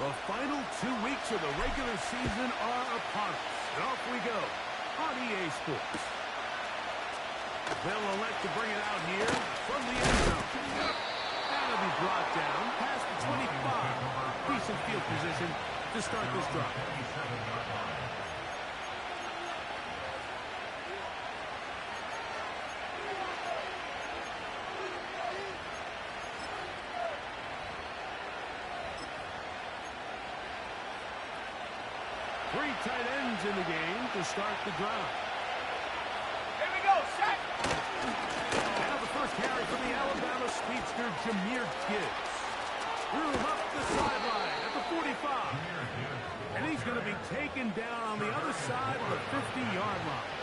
The final 2 weeks of the regular season are upon us. And off we go on EA Sports. They'll elect to bring it out here from the end zone. That'll be brought down past the 25. Decent field position to start this drive. 3 tight ends in the game to start the drive. Here we go, set! Now the first carry for the Alabama speedster, Jahmyr Gibbs. Threw up the sideline at the 45. And he's going to be taken down on the other side of the 50-yard line.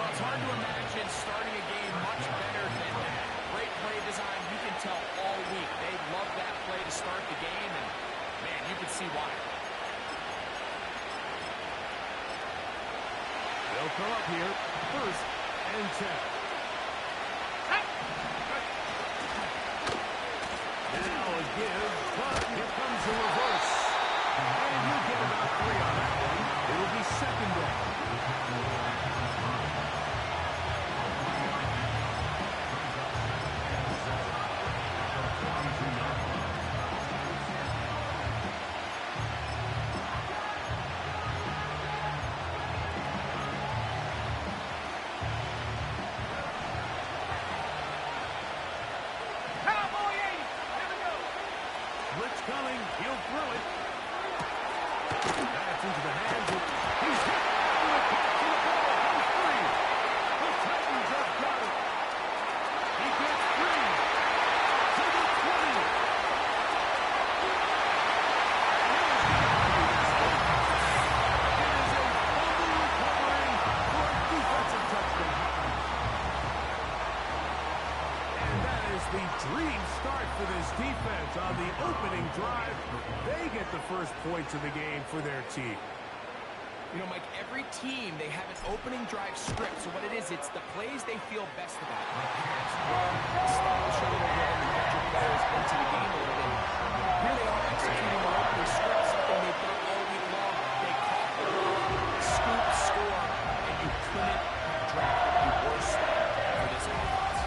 Well, it's hard to imagine starting a game much better than that. Great play design. You can tell all week they love that play to start the game, and, man, you can see why. They'll come up here, 1st and 10. Now a give, but here comes a reverse. And you'll get about 3 on that one. It'll be 2nd down. Blitz coming. He'll throw it. That's into the hands of... He's hit. The catch of the ball. He's free. The Titans have got it. He gets free. To the 20. It is a fumble recovery for a defensive touchdown. And that is the dream start for this defense on the opening drive. They get the first points of the game for their team. You know, Mike, every team, they have an opening drive script. So what it is, it's the plays they feel best about. Establish a little rhythm and get your players into the game a little bit. Here they are executing their opening script, something they've done all week long. They caught the ball, scoop, score, and you couldn't draft a worse start for this offense.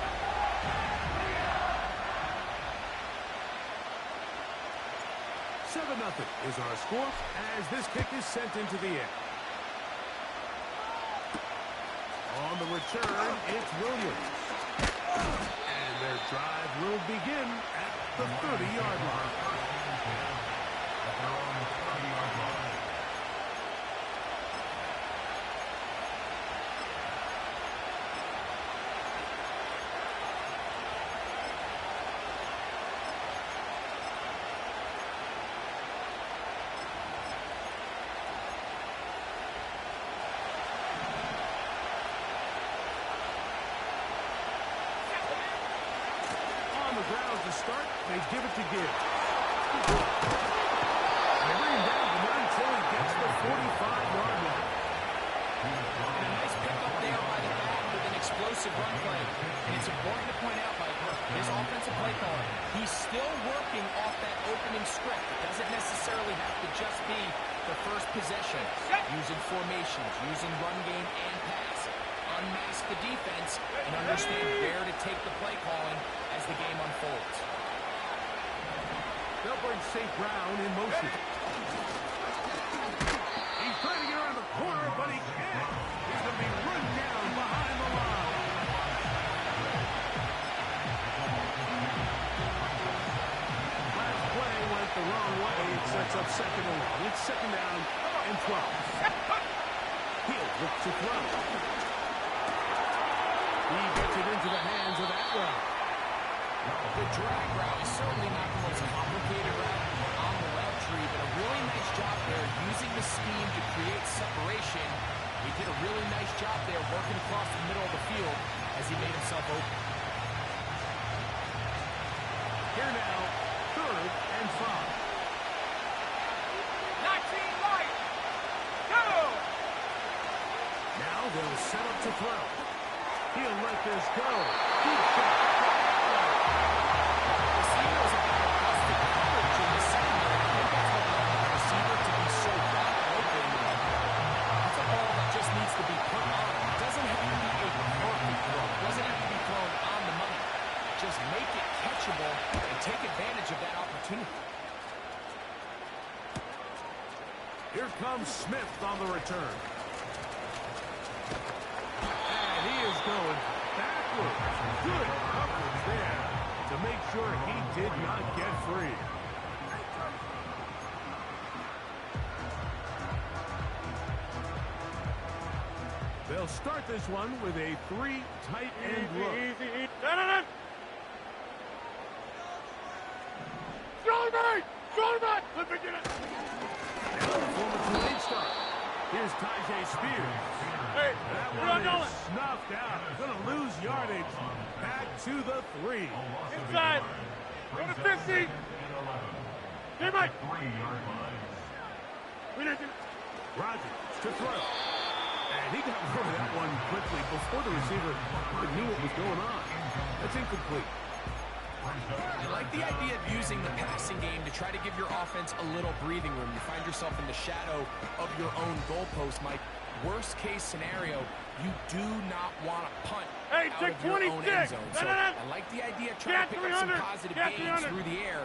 7-0 is our score as this kick is sent into the air. On the return, it's Williams. And their drive will begin at the 30-yard line. Ground to start, they give it to Gibbs. They bring him down until he gets the 45-yard line. And a nice pickup there by the back with an explosive run play. And it's important to point out, Mike, his offensive play caller, he's still working off that opening script. It doesn't necessarily have to just be the first possession. Using formations, using run game and pass. Unmask the defense and understand where to take the play calling as the game unfolds. They'll bring St. Brown in motion. He's trying to get around the corner, but he can't. He's going to be run down behind the line. Last play went the wrong way. It sets up 2nd and long. It's 2nd down and 12. He'll look to throw. He gets it into the hands of Atwell. The drag route is certainly not the most complicated route on the route tree, but a really nice job there using the scheme to create separation. He did a really nice job there working across the middle of the field as he made himself open. Here now, 3rd and 5. 19 right. Go! Now they'll set up to throw. He'll let this go. Deep shot. The Seahawks have got busted coverage in the secondary. take advantage of that opportunity. Here comes Smith on the return. And he is going backwards. Good coverage there to make sure he did not get free. They'll start this one with a 3 tight end look. Easy. Now the former Tulane star. Here's Tyjae Spears. That one is snuffed out. Going to lose yardage. Back to the 3. Inside. Go to 50. Hey, Mike. Rodgers to throw. And he got rid of that one quickly before the receiver even knew what was going on. That's incomplete. I like the idea of using the passing game to try to give your offense a little breathing room. You find yourself in the shadow of your own goalpost, Mike. Worst case scenario, you do not want to punt out of your own end zone. So I like the idea of trying to pick up some positive gains through the air.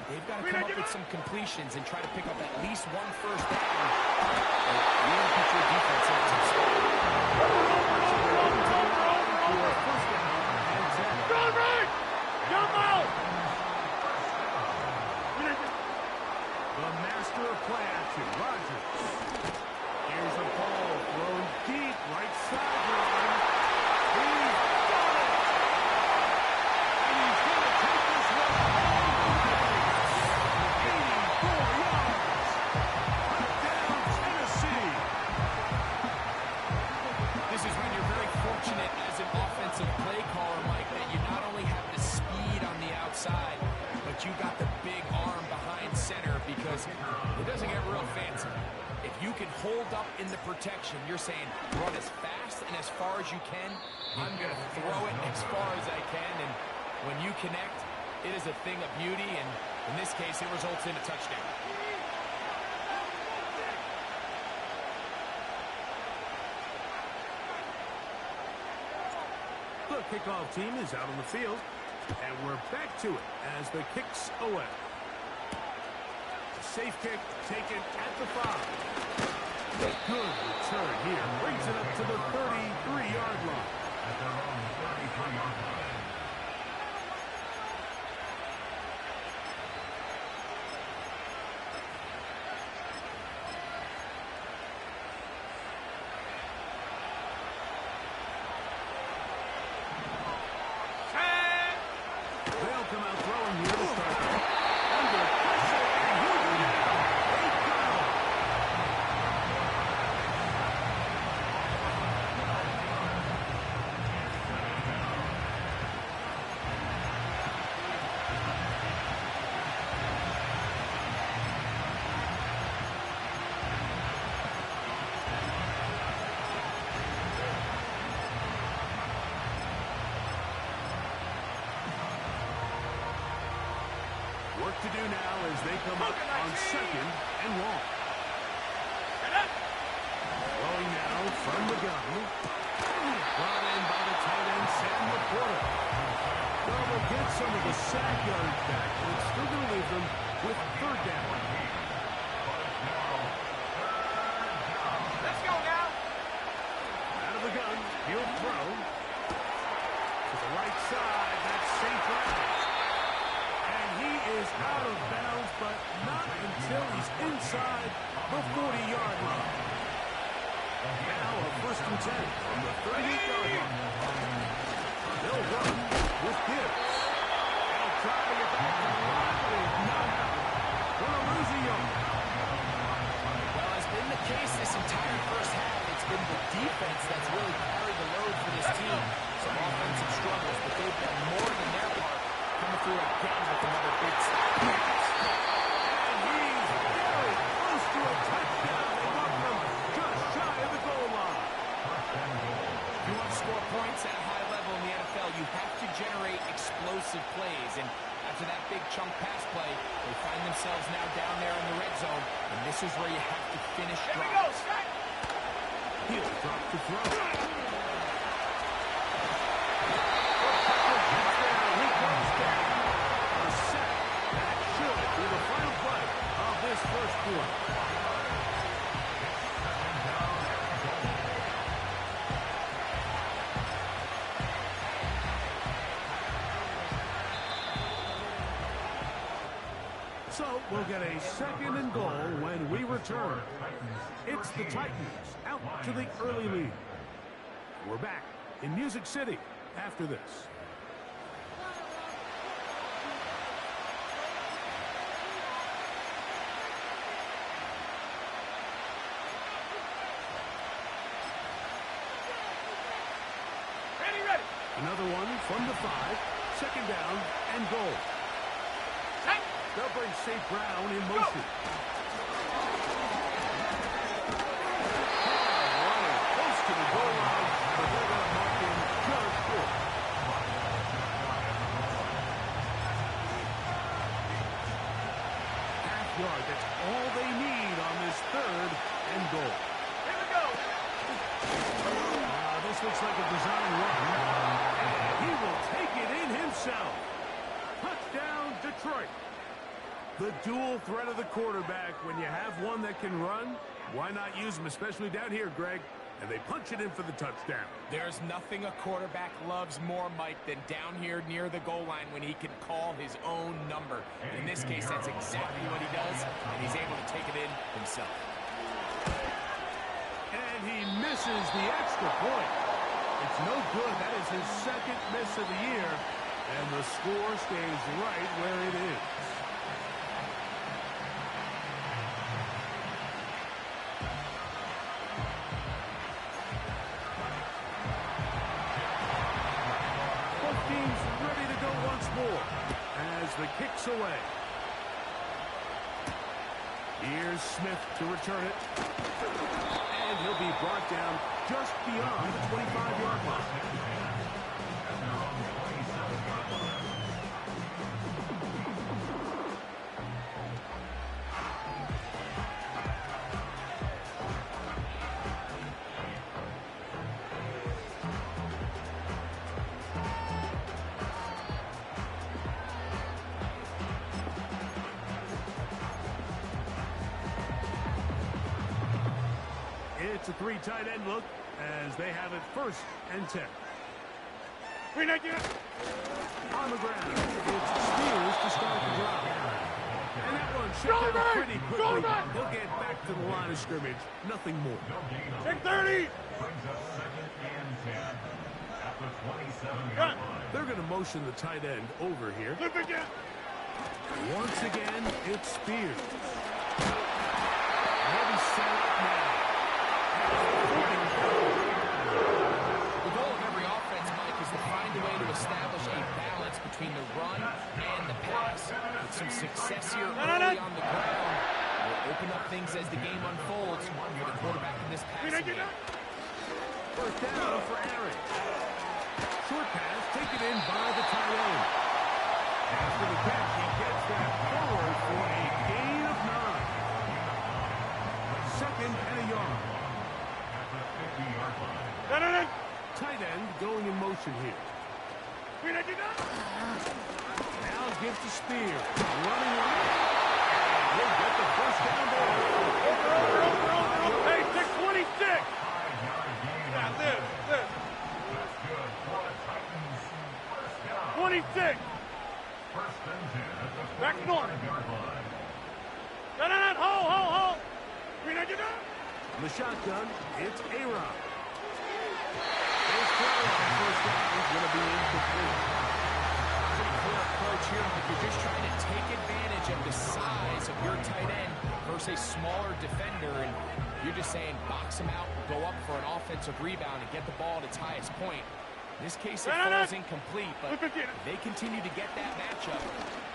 They've got to come up with some completions and try to pick up at least one first down. Really put your defense in some spot. The master of play action, Rodgers. Here's a ball thrown deep, right sideline. He's got it! And he's going to take this one all the way. 84 yards. Touchdown, Tennessee. This is when you're very fortunate as an offensive play caller, Mike, that you not only have the speed on the outside, but you got the big arm behind center, because it doesn't get real fancy. If you can hold up in the protection, you're saying run as fast and as far as you can. I'm going to throw it as far as I can, and when you connect, it is a thing of beauty, and in this case, it results in a touchdown. The kickoff team is out on the field, and we're back to it as the kick's away. Safe kick taken at the 5. Good return here. Brings it up to the 33-yard line. At their own 33-yard line. They'll come out throwing here to start. Under pressure, and he'll go down. They got him. Work to do now as they come up on 2nd and long. Throwing now from the gun. Brought in by the tight end, Sam LaPorta. Well, they'll get some of the sack yards back, but it's still going to leave them with 3rd down. Let's go now. Out of the gun, he'll throw. To the right side, that's safe route. And he is out of bounds, but not until he's inside the 40-yard line. Now a 1st and 10 from the 38-yard line. They'll run with Gibbs. They'll try to get back to the line, but it's not happening. Going to lose a yard. Well, as been the case this entire first half, it's been the defense that's really carried the load for this team. Some offensive struggles, but they've done more than their part, coming through again with another big stop. And he's very close to a touchdown. They want him just shy of the goal line. If you want to score points at a high level in the NFL, you have to generate explosive plays. And after that big chunk pass play, they find themselves now down there in the red zone. And this is where you have to finish drives. He'll drop to throw. He goes down. A So we'll get a second and goal when we return. It's the Titans out to the early lead. We're back in Music City after this. Ready. Another one from the 5. Second down and goal. They'll bring St. Brown in motion. Running close to the goal line, but they're going to mark him just short. Half yard, that's all they need on this third and goal. Here we go. This looks like a design run. And he will take it in himself. Touchdown, Detroit. The dual threat of the quarterback. When you have one that can run, why not use him, especially down here, Greg? And they punch it in for the touchdown. There's nothing a quarterback loves more, Mike, than down here near the goal line when he can call his own number. In this case, that's exactly what he does, and he's able to take it in himself. And he misses the extra point. It's no good. That is his second miss of the year, and the score stays right where it is. As the kick's away. Here's Smith to return it. And he'll be brought down just beyond the 25-yard line. It's a 3 tight end look as they have it 1st and 10. On the ground, it's Spears to start the drive. And that one should go pretty quickly. He'll get back to the line of scrimmage. Nothing more. Take 30. They're going to motion the tight end over here. Once again, it's Spears. He'll be set up now. The goal of every offense, Mike, is to find a way to establish a balance between the run and the pass. With some success here early on the ground, will open up things as the game unfolds for the quarterback in this passing game. 1st down for Aaron. Short pass taken in by the tight end. After the catch, he gets that forward for a gain of 9. 2nd and a yard. Tight end going in motion here. Now gives to Spears. Running right. He'll get the 1st down ball. Over. Hey, 626. Yeah, this. 26. Back north. Hold. The shotgun, it's A-Rod. His throw on 1st down is going to be incomplete. Clear approach here, but you're just trying to take advantage of the size of your tight end versus a smaller defender, and you're just saying box him out, go up for an offensive rebound, and get the ball at its highest point. In this case, it falls incomplete, but if they continue to get that matchup,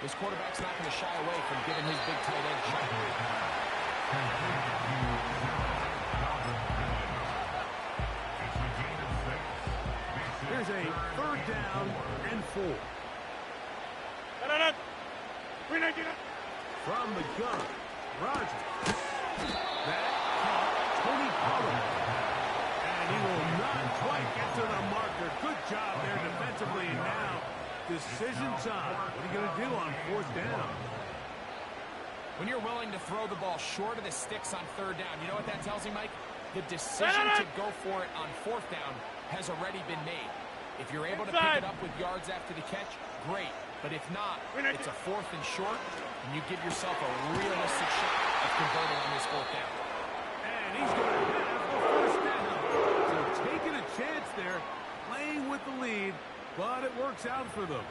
this quarterback's not going to shy away from giving his big tight end a shot. Here's a 3rd down and 4. From the gun, Rodgers. That caught Tony Pollard. And he will not quite get to the marker. Good job there defensively. And now, decision time. What are you going to do on 4th down? When you're willing to throw the ball short of the sticks on 3rd down, you know what that tells me, Mike? The decision to go for it on 4th down has already been made. If you're able to pick it up with yards after the catch, great. But if not, it's a 4th and short. and you give yourself a realistic shot of converting on this fourth down. And he's going to have the first down. So taking a chance there, playing with the lead, but it works out for them.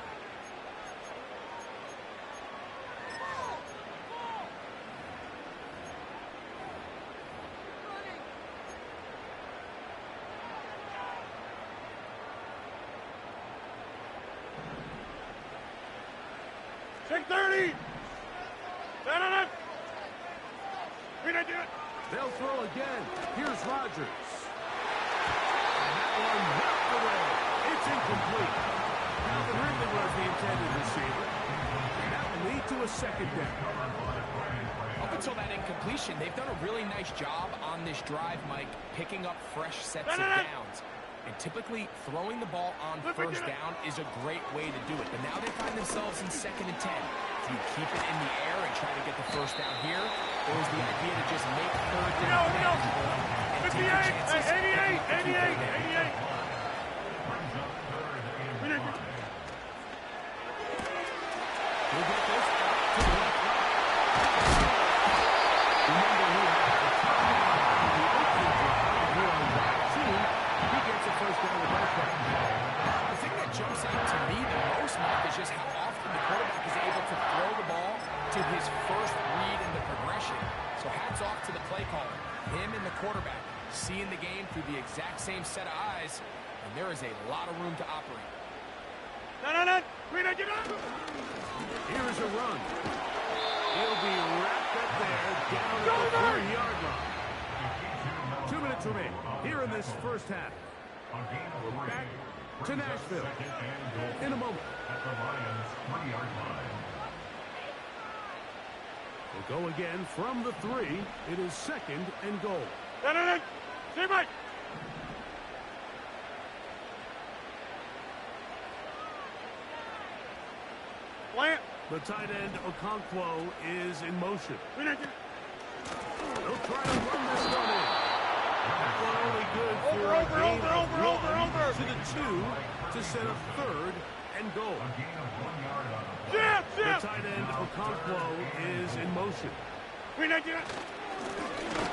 Take 30. Stand on it. We didn't do it. They'll throw again. Here's Rodgers. And that one knocked away. It's incomplete. Calvin Ridley was the intended receiver. And that will lead to a second down. Up until that incompletion, they've done a really nice job on this drive, Mike, picking up fresh sets of downs. And typically, throwing the ball on first down is a great way to do it. But now they find themselves in 2nd and 10. Do you keep it in the air and try to get the first down here? Or is the idea to just make third down manageable and take your chances? 88. We'll get this out to the left. Remember who had the top of the opening drive here on drive 2. He gets a first down with that play. The thing that jumps out to me the most, Mike, is just how often the quarterback is able to throw the ball to his first read in the progression. So hats off to the play caller. Him and the quarterback seeing the game through the exact same set of eyes, and there is a lot of room to operate. Here's a run. He'll be wrapped up there down at the 3-yard line. 2 minutes remain here in this first half. We're back to Nashville in a moment. We'll go again from the 3. It is 2nd and goal. See, Mike. Plant. The tight end, Okonkwo, is in motion. We didn't do it. They'll try to run this one in. That one only good for a gain of 1 to the 2 to set up 3rd and goal. The tight end, Okonkwo, is in motion. We didn't do it.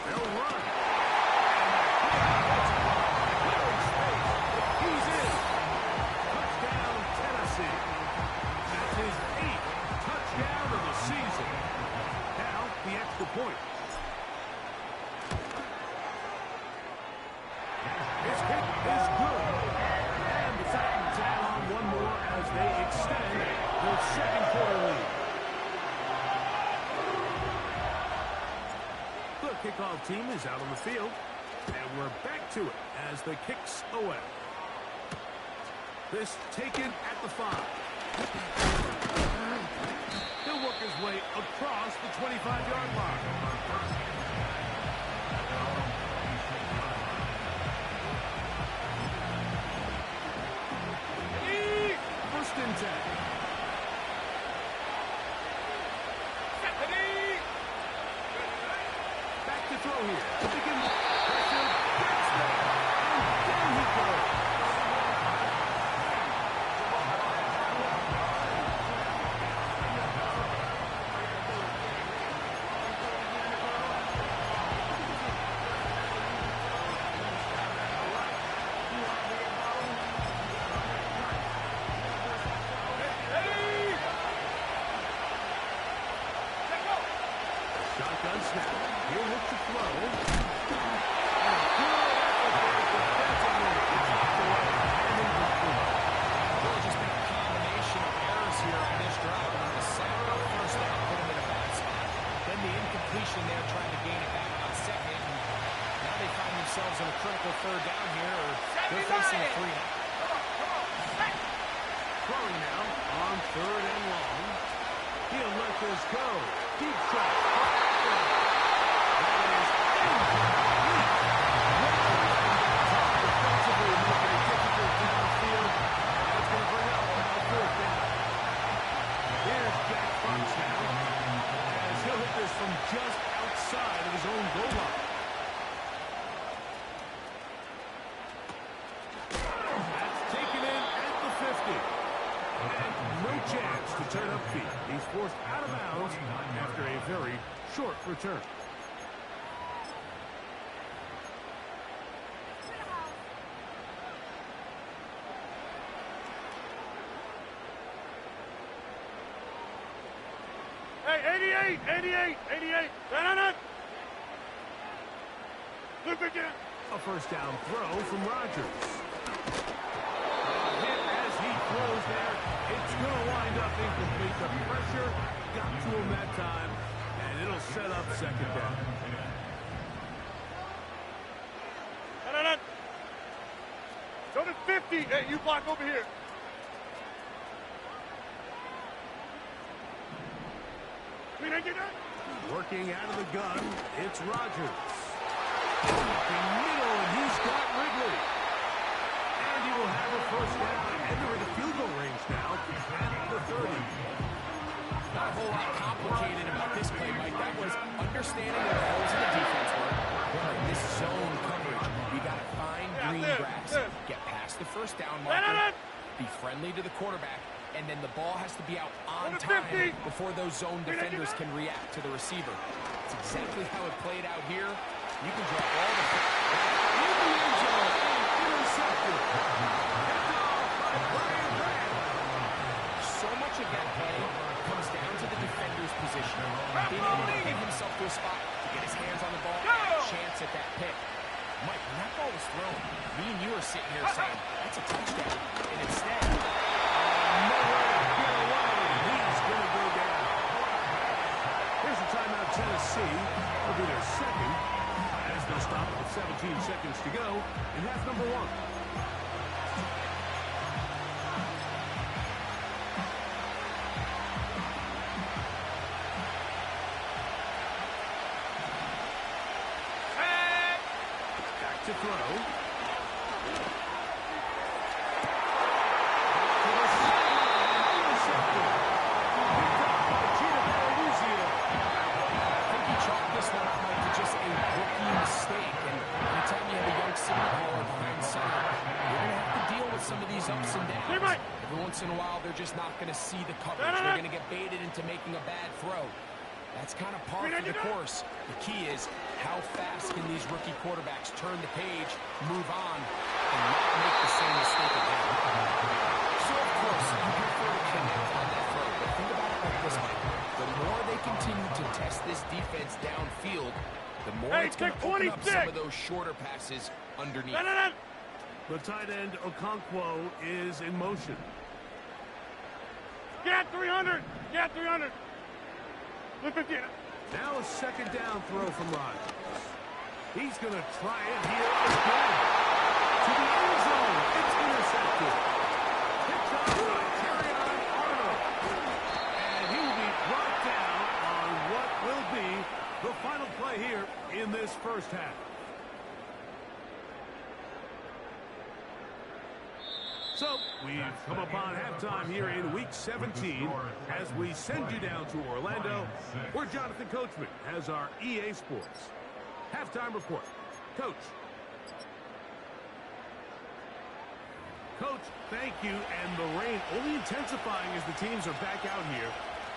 They'll run. He's in. Touchdown, Tennessee. That's his 8th touchdown of the season. Now, the extra point. His kick is good. And the Titans add on one more as they extend their 2nd quarter lead. The kickoff team is out on the field. And we're back to it as the kicks away. This taken at the 5. He'll work his way across the 25-yard line. First and 10. Back to throw here. To begin with. Pressure. Gets there. And down he goes. Shotgun snap. He'll look to throw. And a good effort there defensively. It's out the way. And incomplete. Really just been a combination of errors here on this drive. On the second or first down, put him in a bad spot. Then the incompletion there, trying to gain it back on 2nd. And now they find themselves in a critical 3rd down here, or they're facing a 3 now. Throwing now on 3rd and long. He'll let this go. Deep shot. That is incomplete. Defensively making it difficult downfield. That's going to bring up another 4th down. Here's Jack Fox now. As he'll hit this from just outside of his own goal line. That's taken in at the 50. And no chance to turn upfield. He's forced out of bounds after a very short return. Hey, 88. Down. Look again. A first down throw from Rodgers. A hit as he throws there. It's going to wind up incomplete. The pressure got to him that time, and it'll set up second down. Down. Go to 50. Hey, you block over here. Working out of the gun, it's Rodgers. Looking middle, and he's got Ridley. And he will have a first down, and they're in the field goal range now at the 30. Not a whole lot complicated about this play, Mike. That was understanding where the holes in the defense were. In this zone coverage, you got to find green grass. Get past the first down marker. Be friendly to the quarterback. And then the ball has to be out on time before those zone defenders can react to the receiver. It's exactly how it played out here. You can drop all the... In the end zone, intercepted. So much of that play comes down to the defender's position. Being able to get himself to a spot, to get his hands on the ball, a chance at that pick. Mike, when that ball was thrown, me and you are sitting here saying, that's a touchdown. And instead... nowhere to get away. He's going to go down. Here's a timeout, Tennessee. Will be their second as they'll stop with 17 seconds to go in half number one. Back to throw. Ups and downs. Every once in a while, they're just not going to see the coverage. They're going to get baited into making a bad throw. That's kind of par for the course. The key is how fast can these rookie quarterbacks turn the page, move on, and not make the same mistake again. So, of course, you prefer to connect on that throw, but think about it like this, Mike. The more they continue to test this defense downfield, the more it's going to open up some of those shorter passes underneath. The tight end, Okonkwo, is in motion. Get 300. Now a second down throw from Rodgers. He's going to try it here again. To the end zone. It's intercepted. Picked up by Terrion Arnold. And he will be brought down on what will be the final play here in this first half. So, we've come upon halftime here in Week 17 as we send you down to Orlando, where Jonathan Coachman has our EA Sports halftime report. Coach. Coach, thank you. And the rain only intensifying as the teams are back out here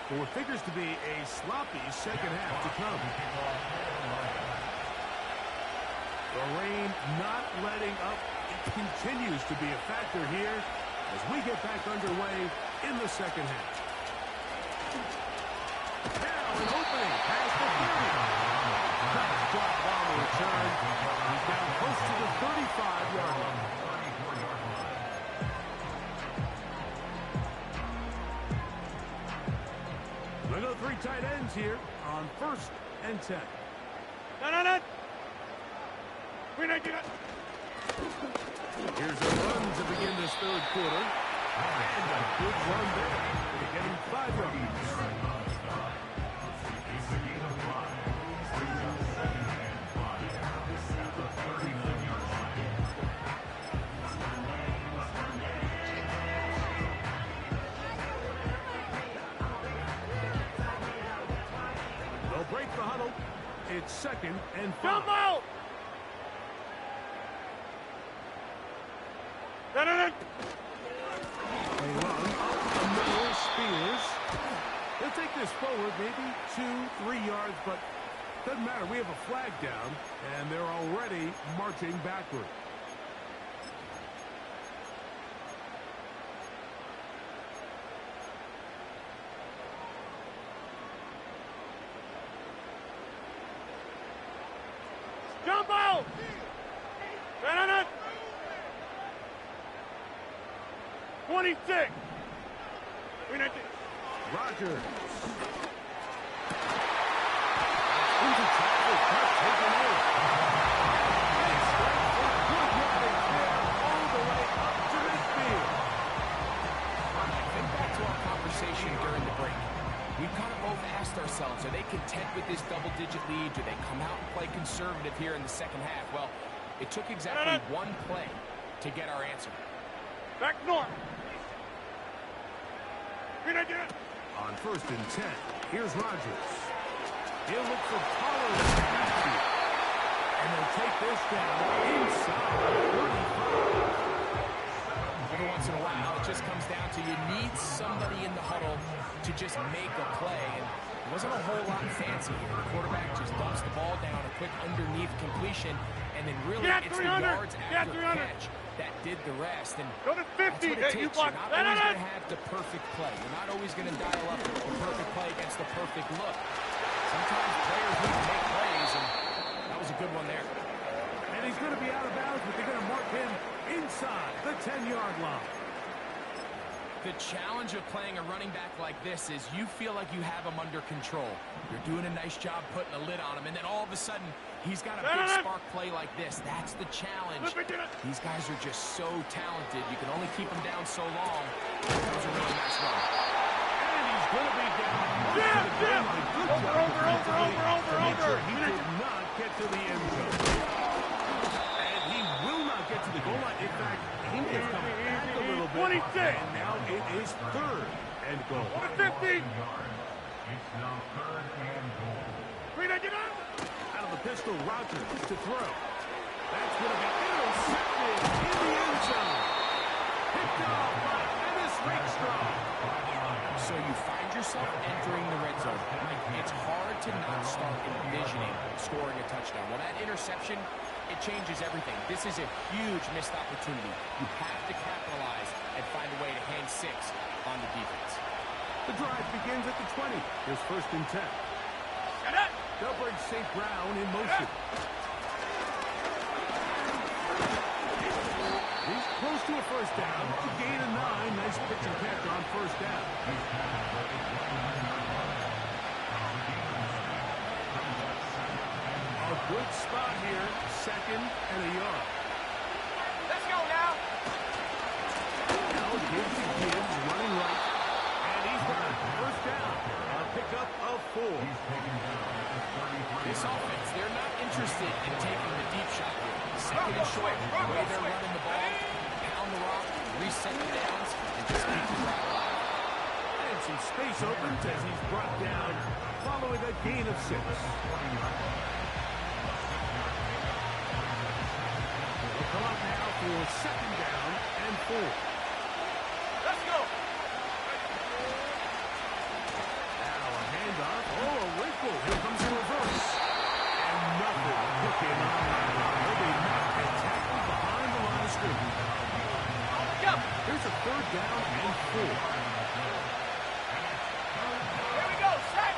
for what figures to be a sloppy second half to come. The rain not letting up. It continues to be a factor here as we get back underway in the second half. Now an opening past the 30. Nice drop on the return. He's down close to the 35-yard line. We'll go three tight ends here on 1st and 10. No. Here's a run to begin this third quarter. And a good run there to get him 5 yards. They'll break the huddle. It's 2nd and 5. Jump out! They run up the middle, speed this forward, maybe 2-3 yards, but doesn't matter. We have a flag down, and they're already marching backward. Jump out! 26. Rogers. Into tackle, cut, taken over. And straight for good yardage there, all the way up to midfield. Think back to our conversation during the break. We kind of both asked ourselves, are they content with this double-digit lead? Do they come out and play conservative here in the second half? Well, it took exactly one play to get our answer. Back north. On 1st and 10, here's Rogers. He'll look for Pollard and they'll take this down inside 35. Every once in a while, it just comes down to you need somebody in the huddle to just make a play. And it wasn't a whole lot fancy here. The quarterback just dumps the ball down, a quick underneath completion, and then really it's the yards after catch that did the rest. And go to 50. that's what it takes. You're not always going to have the perfect play. You're not always going to dial up the perfect play against the perfect look. Sometimes players need to make plays, and that was a good one there. And he's going to be out of bounds, but they're going to mark him inside the 10-yard line. The challenge of playing a running back like this is you feel like you have him under control. You're doing a nice job putting a lid on him, and then all of a sudden, he's got a big spark play like this. That's the challenge. These guys are just so talented. You can only keep them down so long. That was a really nice run. And he's going to be down. Over. He did not get to the end zone. And he will not get to the goal line. In fact, he may have come back a little bit. 26. And now it is 3rd and goal. 50. It's now 3rd and goal. Out of the pistol, Rogers to throw. That's going to be intercepted in the end zone. Picked off by Ennis Rakestraw. So you find yourself entering the red zone. It's hard to not start envisioning scoring a touchdown. Well, that interception, it changes everything. This is a huge missed opportunity. You have to capitalize and find a way to hang 6 on the defense. The drive begins at the 20. Here's 1st and 10. They'll bring St. Brown in motion. He's close to a 1st down. A gain of 9. Nice pitch and catch on 1st down. A good spot here. 2nd and a yard. Let's go now. Now gives to Gibbs running right. And he's got 1st down. A pickup of 4. This offense, they're not interested in taking the deep shot here. 2nd and short, the way they're running the ball, pound the rock, reset the downs, and just keep the drive alive. And some space opens as he's brought down following a gain of 6. They'll come up now for 2nd down and 4. Let's go. Now a handoff. Oh, a wrinkle. Here comes the reverse. And nothing cooking on that one. He'll be knocked and tackled behind the line of scrimmage. Here's a 3rd down and 4. Here we go. Set.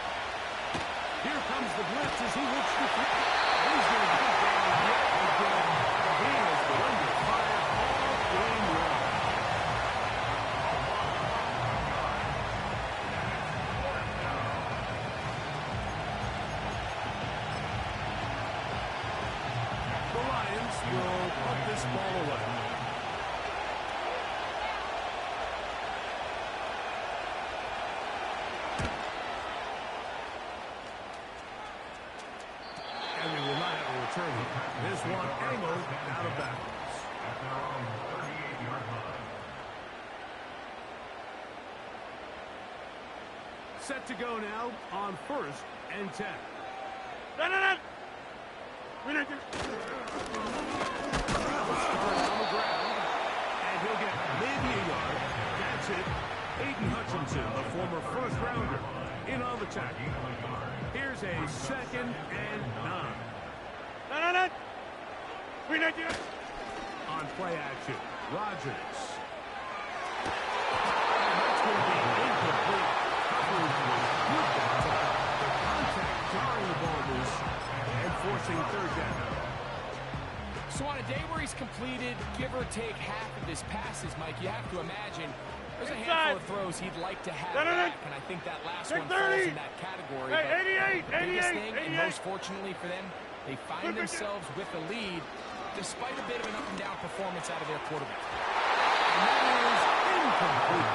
Here comes the blitz as he looks to throw. He's going to get down yet again. He has been under fire all game long. The Lions will put this ball away. And we will not have a return here. This one angled out of bounds. At their own 38-yard line. Set to go now on 1st and 10. Start on the ground, and he'll get maybe a yard. That's it. Aiden Hutchinson, the former 1st rounder, in on play action. Rodgers. And that's going to be incomplete. Coverage was good that time. The contact jarring the ball loose and forcing third down. So on a day where he's completed, give or take half of his passes, Mike, you have to imagine there's a handful of throws he'd like to have back, and I think that last one falls in that category. Hey, 88, but the biggest thing, 88. and most fortunately for them, they find themselves with a lead despite a bit of an up-and-down performance out of their quarterback. And that is incomplete.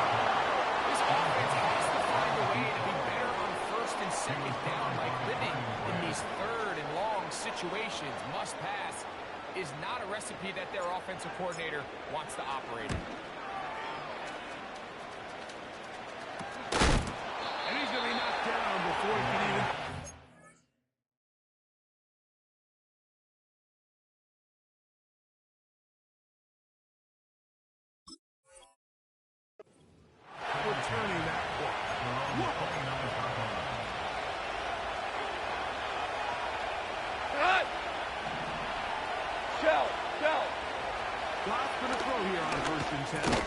This offense has to find a way to be better on first and second down. Like living in these third and long situations, must pass, is not a recipe that their offensive coordinator wants to operate in. And he's going to be knocked down before he can even... returning that one. Shell. Goff's going to throw here on 1st and 10.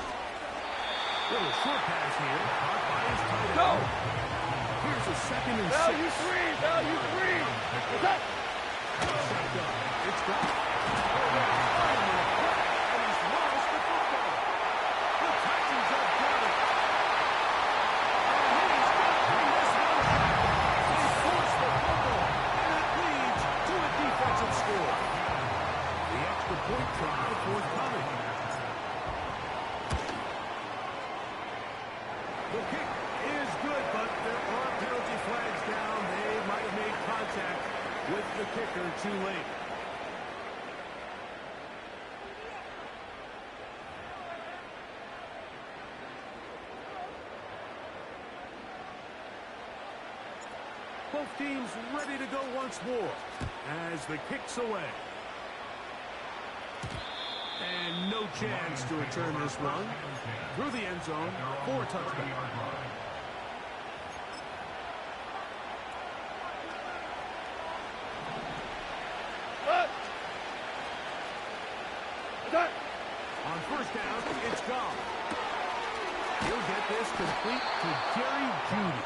Little short pass here. Caught by his tight end. Go! Here's a 2nd and 6. Value three. Attack! Checked up. It's gone. And he's lost the football. The Titans have got it. And he's going to bring this one back. They force the fumble. And it leads to a defensive score. The extra point try forthcoming. The kick is good, but there are penalty flags down. They might have made contact with the kicker too late. Both teams ready to go once more as the kick's away. And no chance to return this one through the end zone for a touchdown. On 1st down, it's gone. He'll get this complete to Jerry Jeudy.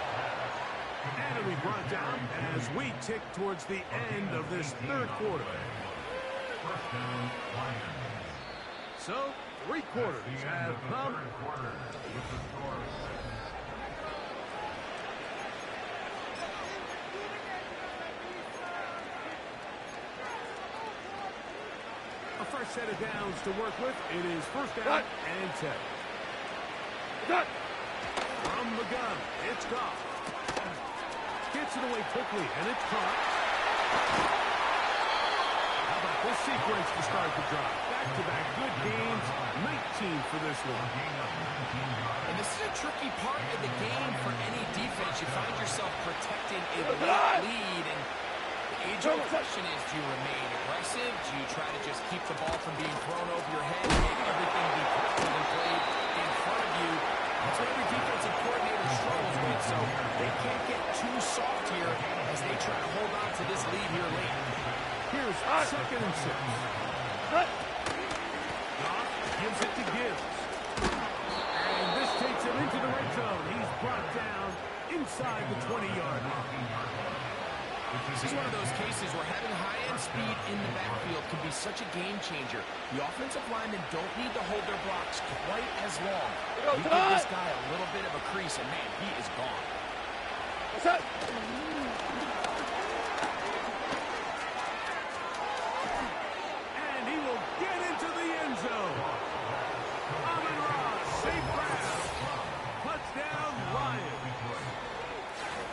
And it'll be brought down as we tick towards the end of this 3rd quarter. So, 3 quarters have come. A fresh set of downs to work with. It is 1st down and 10. From the gun, it's Goff. Gets it away quickly, and it's caught. How about this sequence to start the drive? Back-to-back good games, 19 for this one. And this is a tricky part of the game for any defense. You find yourself protecting a late lead, and the age-old question is, do you remain aggressive? Do you try to just keep the ball from being thrown over your head and make everything be protected and played in front of you? That's what every defensive coordinator struggles with, so they can't get too soft here as they try to hold on to this lead here late. Here's 2nd and 6. Goff gives it to Gibbs. And this takes him into the red zone. He's brought down inside the 20-yard line. This is one of those cases where having high-end speed in the backfield can be such a game changer. The offensive linemen don't need to hold their blocks quite as long. You give this guy a little bit of a crease, and man, he is gone. And he will get into the end zone. Amon-Ra, safe grab. Touchdown, Lions.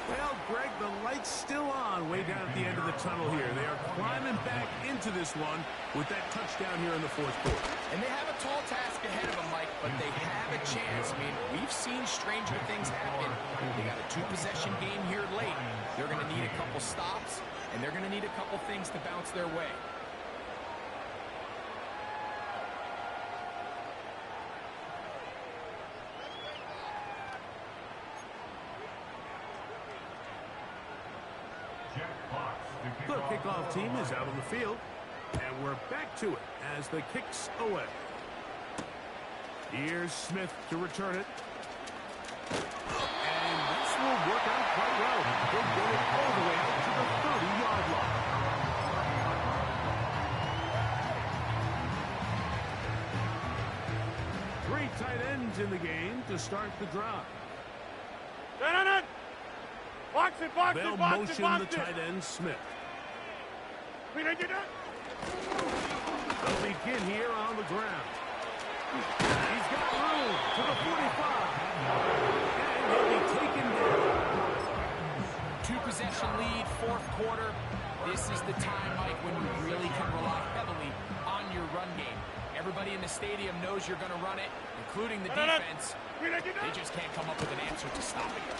Well, Greg, the light's still on way down at the end of the tunnel here. They are climbing back into this one with that touchdown here in the 4th quarter. And they have a tall task ahead of them, Mike, but they have a chance. I mean, we've seen stranger things happen. They got a 2-possession game here late. They're going to need a couple stops, and they're going to need a couple things to bounce their way. The kickoff team is out on the field. And And we're back to it as the kick's away. Here's Smith to return it. And this will work out quite well. He'll get it all the way out to the 30-yard line. Three tight ends in the game to start the drive. Box it, box They'll it, box motion it, box the it. tight end, Smith. They'll begin here on the ground. He's got room to the 45. And he'll be taken down. Two-possession lead, fourth quarter. This is the time, Mike, when you really can rely heavily on your run game. Everybody in the stadium knows you're going to run it, including the defense. They just can't come up with an answer to stop it.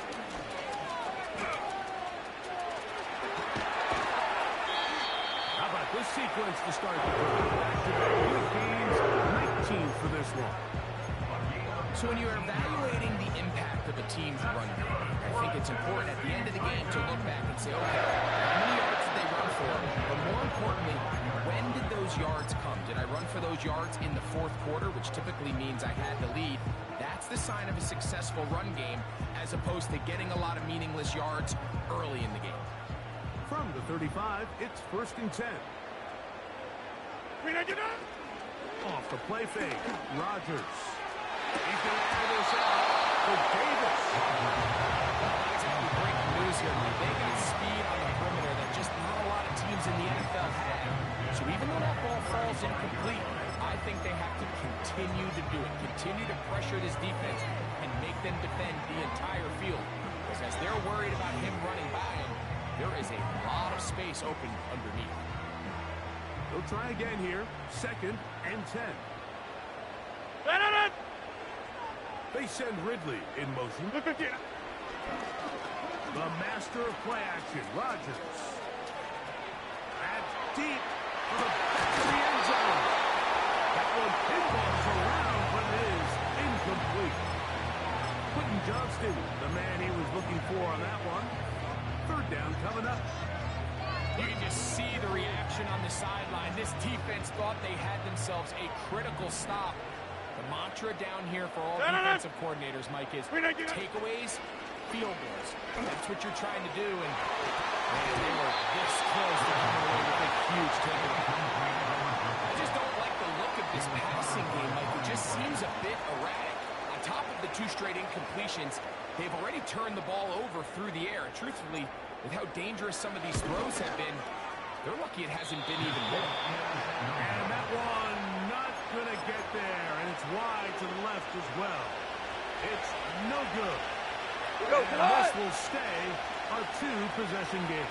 How about this sequence to start the drive? Back-to-back gains, 19 for this one. So when you're evaluating the impact of a team's run game, I think it's important at the end of the game to look back and say, okay, how many yards did they run for? But more importantly, when did those yards come? Did I run for those yards in the fourth quarter, which typically means I had the lead? That's the sign of a successful run game, as opposed to getting a lot of meaningless yards early in the game. From the 35, it's 1st and 10. Off the play fake, Rodgers. He's going to air this out for Davis. Not exactly breaking news here, Mike. They got speed on the perimeter that just not a lot of teams in the NFL have. So even though that ball falls incomplete, I think they have to continue to do it. Continue to pressure this defense and make them defend the entire field. Because as they're worried about him running by him, there is a lot of space open underneath. They'll try again here. 2nd and 10. They send Ridley in motion. The master of play action, Rodgers. That's deep for the back of the end zone. That one pinballs around, but it is incomplete. Quentin Johnston, the man he was looking for on that one. 3rd down coming up. You can just see the reaction on the sideline. This defense thought they had themselves a critical stop. The mantra down here for all defensive coordinators, Mike, is takeaways, field goals. That's what you're trying to do, and man, they were this close to coming away with a huge takeaway. I just don't like the look of this passing game, Mike. It just seems a bit erratic. On top of the 2 straight incompletions, they've already turned the ball over through the air. Truthfully, with how dangerous some of these throws have been, they're lucky it hasn't been even more. And that one not going to get there, and it's wide to the left as well. It's no good. And this will stay a 2-possession game.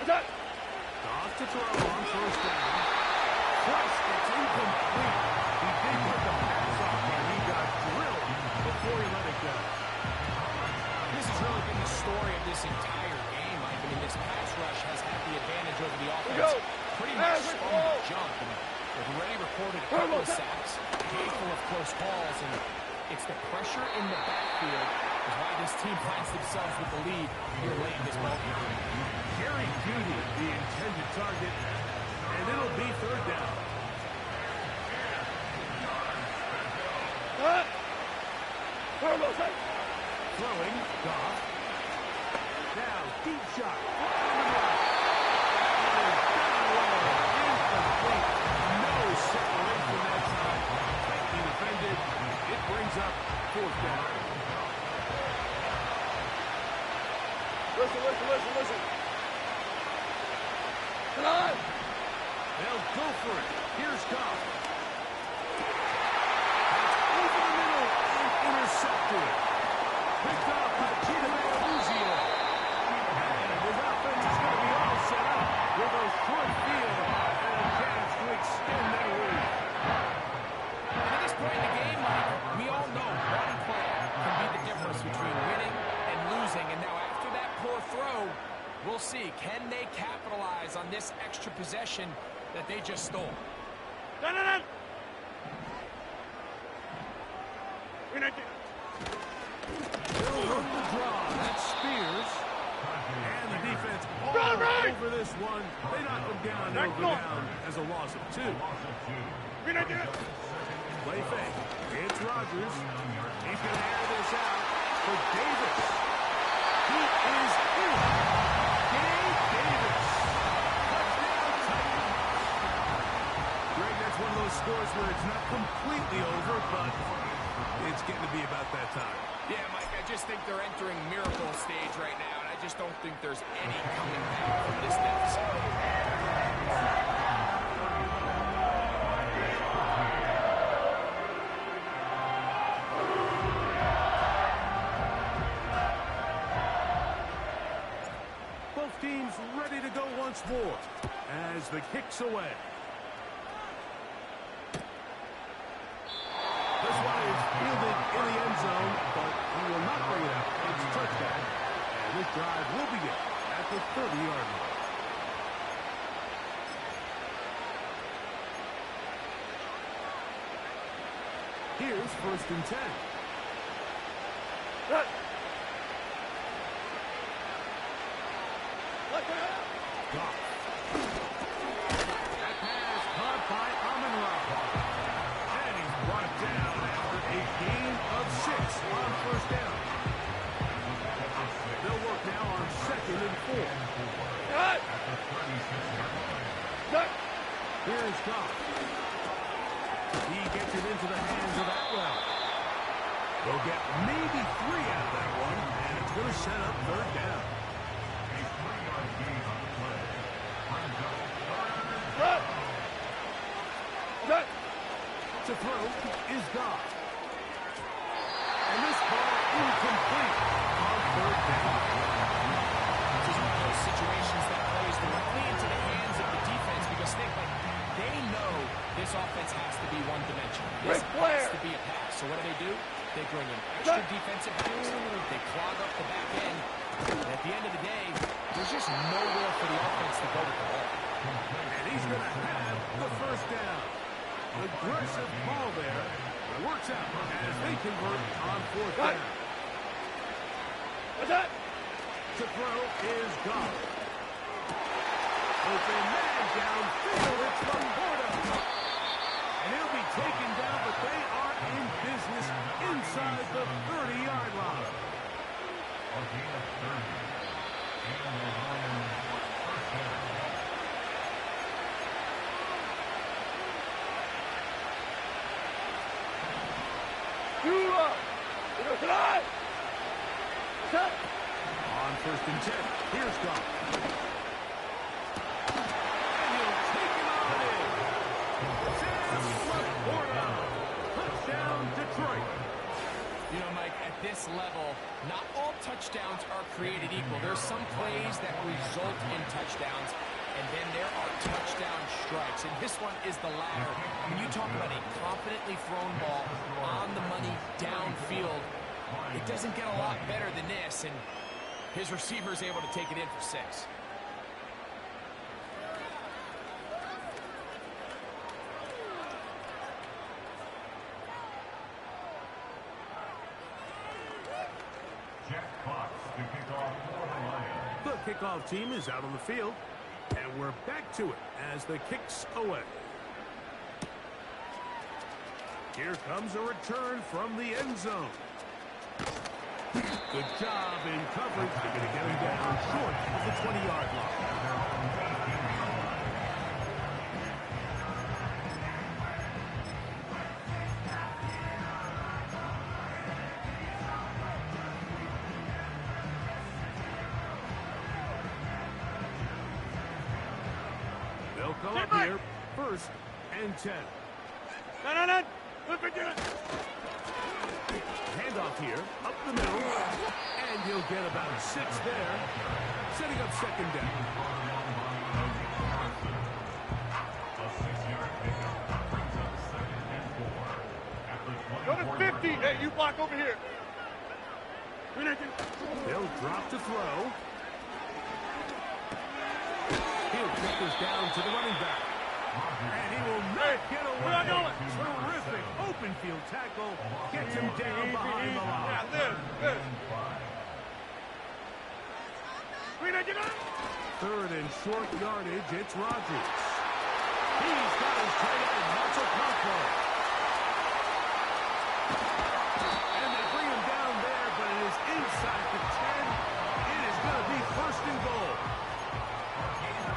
Goff to throw on 1st down. Twice it's incomplete. He did put the pass off, and he got drilled before he let it go. This has really been the story of this entire game, Mike. I mean, this pass rush has had the advantage over the offense pretty much from the jump. And they've already recorded a couple of sacks, a handful of close calls, and it's the pressure in the backfield is why this team finds themselves with the lead here late in this ballgame. Jerry Jeudy, the intended target, and it'll be 3rd down. Throwing, Goff. Now, deep shot. Incomplete. No separation that time. Tightly defended. It brings up 4th down. Listen. Come on. They'll go for it. Here's Goff. That's over the middle and intercepted. Picked up by Chidobe Awuzie. And his offense is going to be all set up with a short field and a chance to extend their lead. And at this point in the game, Mike, we all know one play can be the difference between winning and losing. And now after that poor throw, we'll see. Can they capitalize on this extra possession that they just stole? They'll run the draw. That's Spears. And the defense all over this this one, they knock him down. They'll go down as a loss of 2. Play fake. It's Rodgers. He's going to air this out for Davis. He is in. Gabe Davis. Touchdown Titans. Greg, that's one of those scores where it's not completely over, but it's getting to be about that time. Yeah, Mike, I just think they're entering miracle stage right now, and I just don't think there's any coming back from this deficit. Both teams ready to go once more as the kick's away. This one is fielded in the end zone, but he will not bring it out. It's a touchdown, and this drive will begin at the 30-yard line. Here's 1st and 10. Goff. That pass caught by Amon-Ra. And he's brought down after a gain of 6 on 1st down. They'll work now on 2nd and 4. Here's Goff. He gets it into the hands of Atwell. They'll get maybe 3 out of that one, and it's going to set up 3rd down. To throw is Goff. And this ball incomplete on 3rd down. This is one of those situations that plays directly into the hands of the defense because they know this offense has to be one-dimensional. This has to be a pass. So what do? They bring in extra defensive backs. They clog up the back end. And at the end of the day, there's just nowhere for the offense to go with the ball. And he's going to have the 1st down. Aggressive ball there. It works out as they convert on 4th down. What's that? To throw is Goff. Open man downfield. It's Laporta. And he'll be taken down, but they are in business inside the 30-yard line. On 1st and 10, here's Goff. And he'll take it on in. Sam Laporta. Touchdown, Detroit. You know, Mike, at this level, not all touchdowns are created equal. There's some plays that result in touchdowns, and then there are touchdown strikes. And this one is the latter. When you talk about a confidently thrown ball on the money downfield, it doesn't get a lot better than this, and his receiver is able to take it in for 6. Jack Fox to kick off for the Lions. The kickoff team is out on the field, and we're back to it as the kick's away. Here comes a return from the end zone. Good job in coverage. They're going to get him down short of the 20-yard line. They'll come up here 1st and 10. Handoff here, up the middle, and he'll get about 6 there, setting up 2nd down. A 6-yard pickup brings up 2nd and 4. After Go to 50. Hey, you block over here. They'll drop to throw. He'll kick this down to the running back. And he will not get away. Terrific open field tackle. Gets him down behind the line. Yeah, this. third and short yardage, it's Rodgers. He's got his tight end, Marshall Conklin. And they bring him down there, but it is inside the 10. It is going to be first and goal.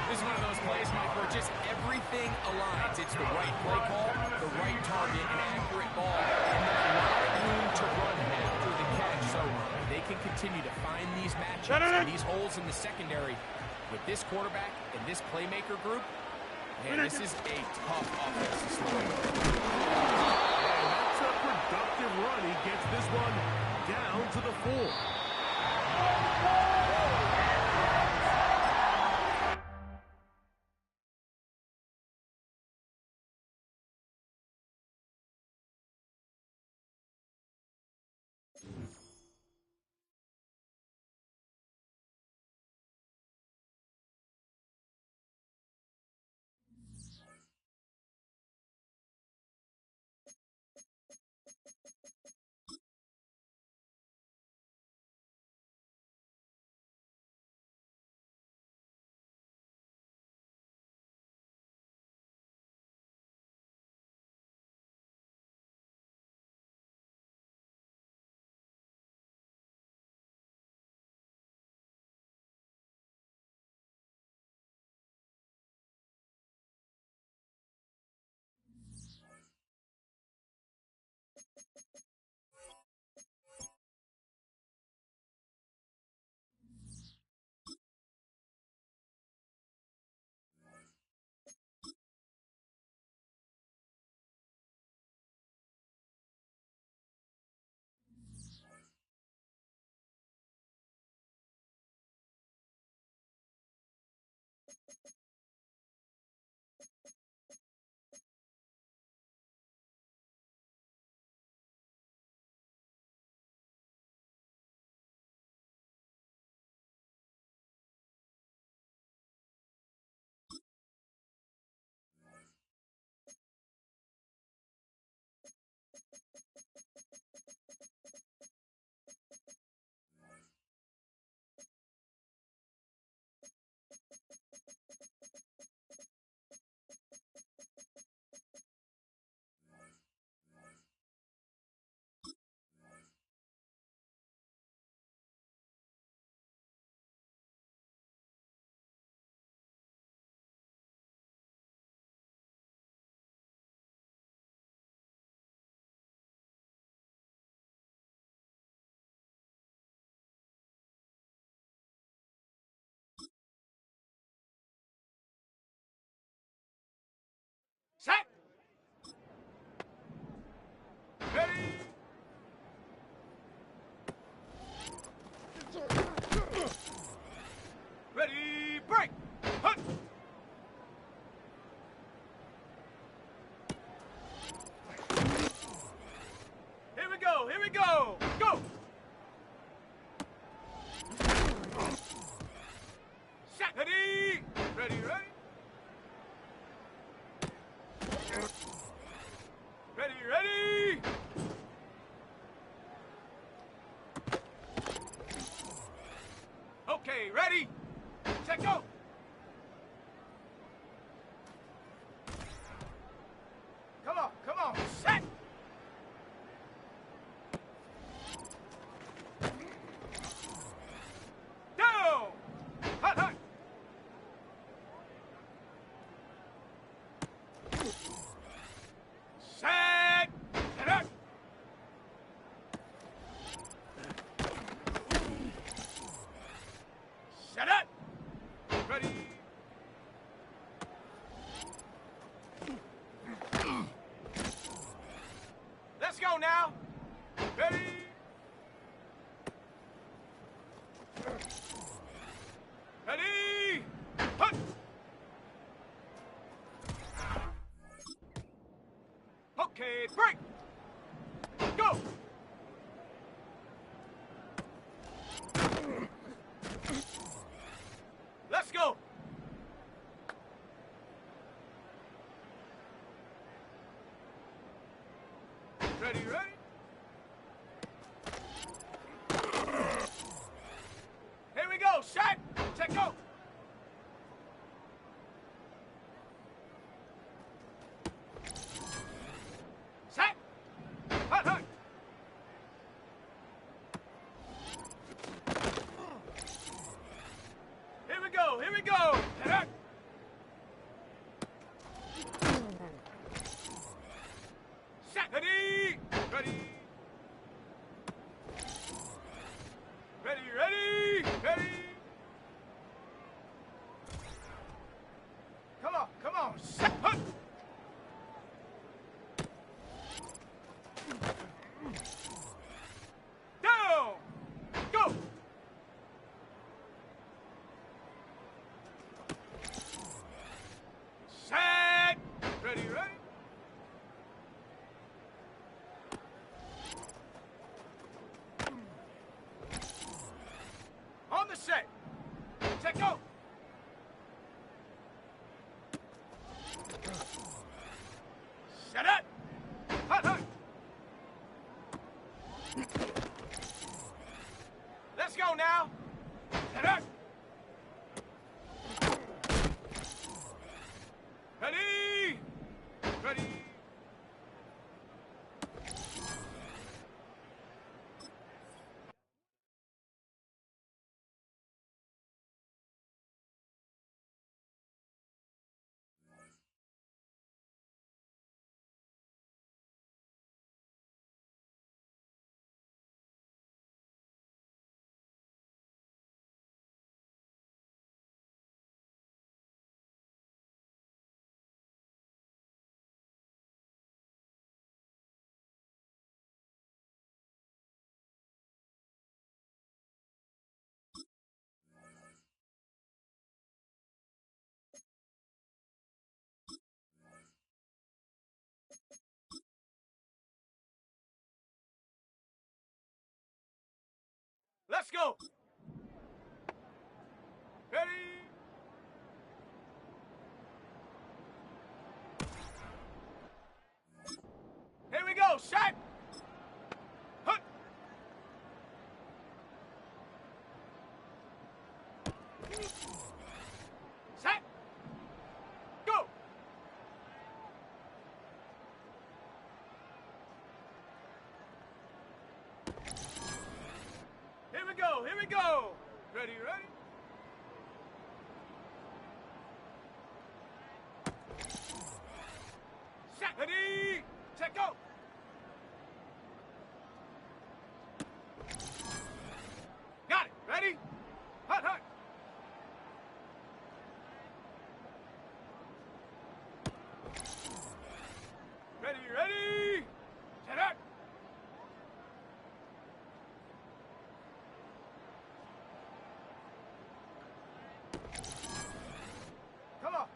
This is one of those plays, Mike, where just everything aligns. It's the right play call, the right target, an accurate ball, and then a lot of room to run after the catch. So they can continue to find these matchups and these holes in the secondary. With this quarterback and this playmaker group, man, this is a tough offense to slow. And that's a productive run. He gets this one down to the 4. Set. Ready. Ready, break. Hunt. Here we go, here we go. Go. Set. Ready. Ready, ready. Ready, ready! Okay, ready? Set, go! Come on, set! Down! Hot, hot! Set! Get up! Set up! Ready? Let's go now! Ready? Ready? Hunt! Okay, break! Go! Let's go! Ready, ready? Here we go, set! Set, go! Ready? Ready, ready, ready. Come on, set, hut. Down, go. Set, ready, ready. On the set, go. Set it! Hut, hut! Let's go now! Set it! Ready! Ready! Let's go! Ready? Here we go, shot! Hut! Set! Go! Here we go, here we go! Ready, ready? Set! Ready! Set, go! Got it! Ready? Hut, hut! Ready, ready! Set up!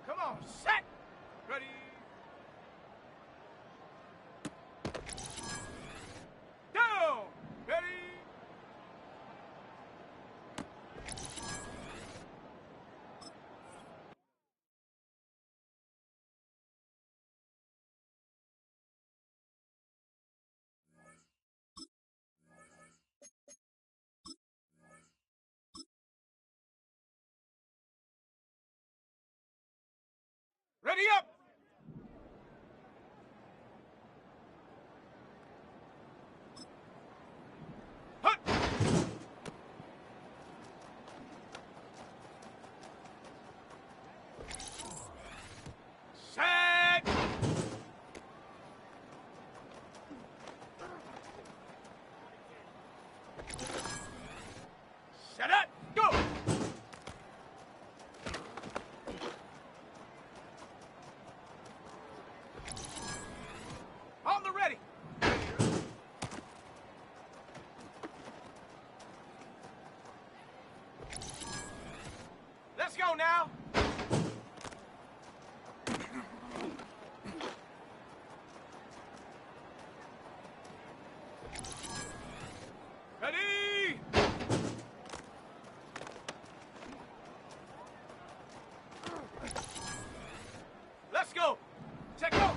Come on, set! Ready? Down! Ready? Ready up! Hut! Set! Set it! Go! On the ready! Let's go now! Ready! Let's go! Check go!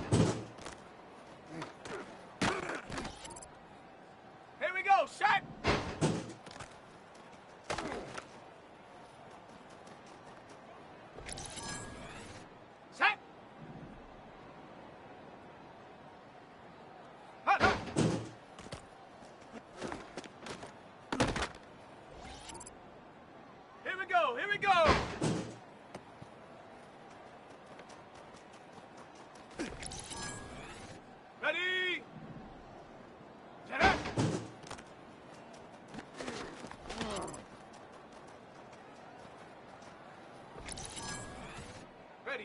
Here we go, shot!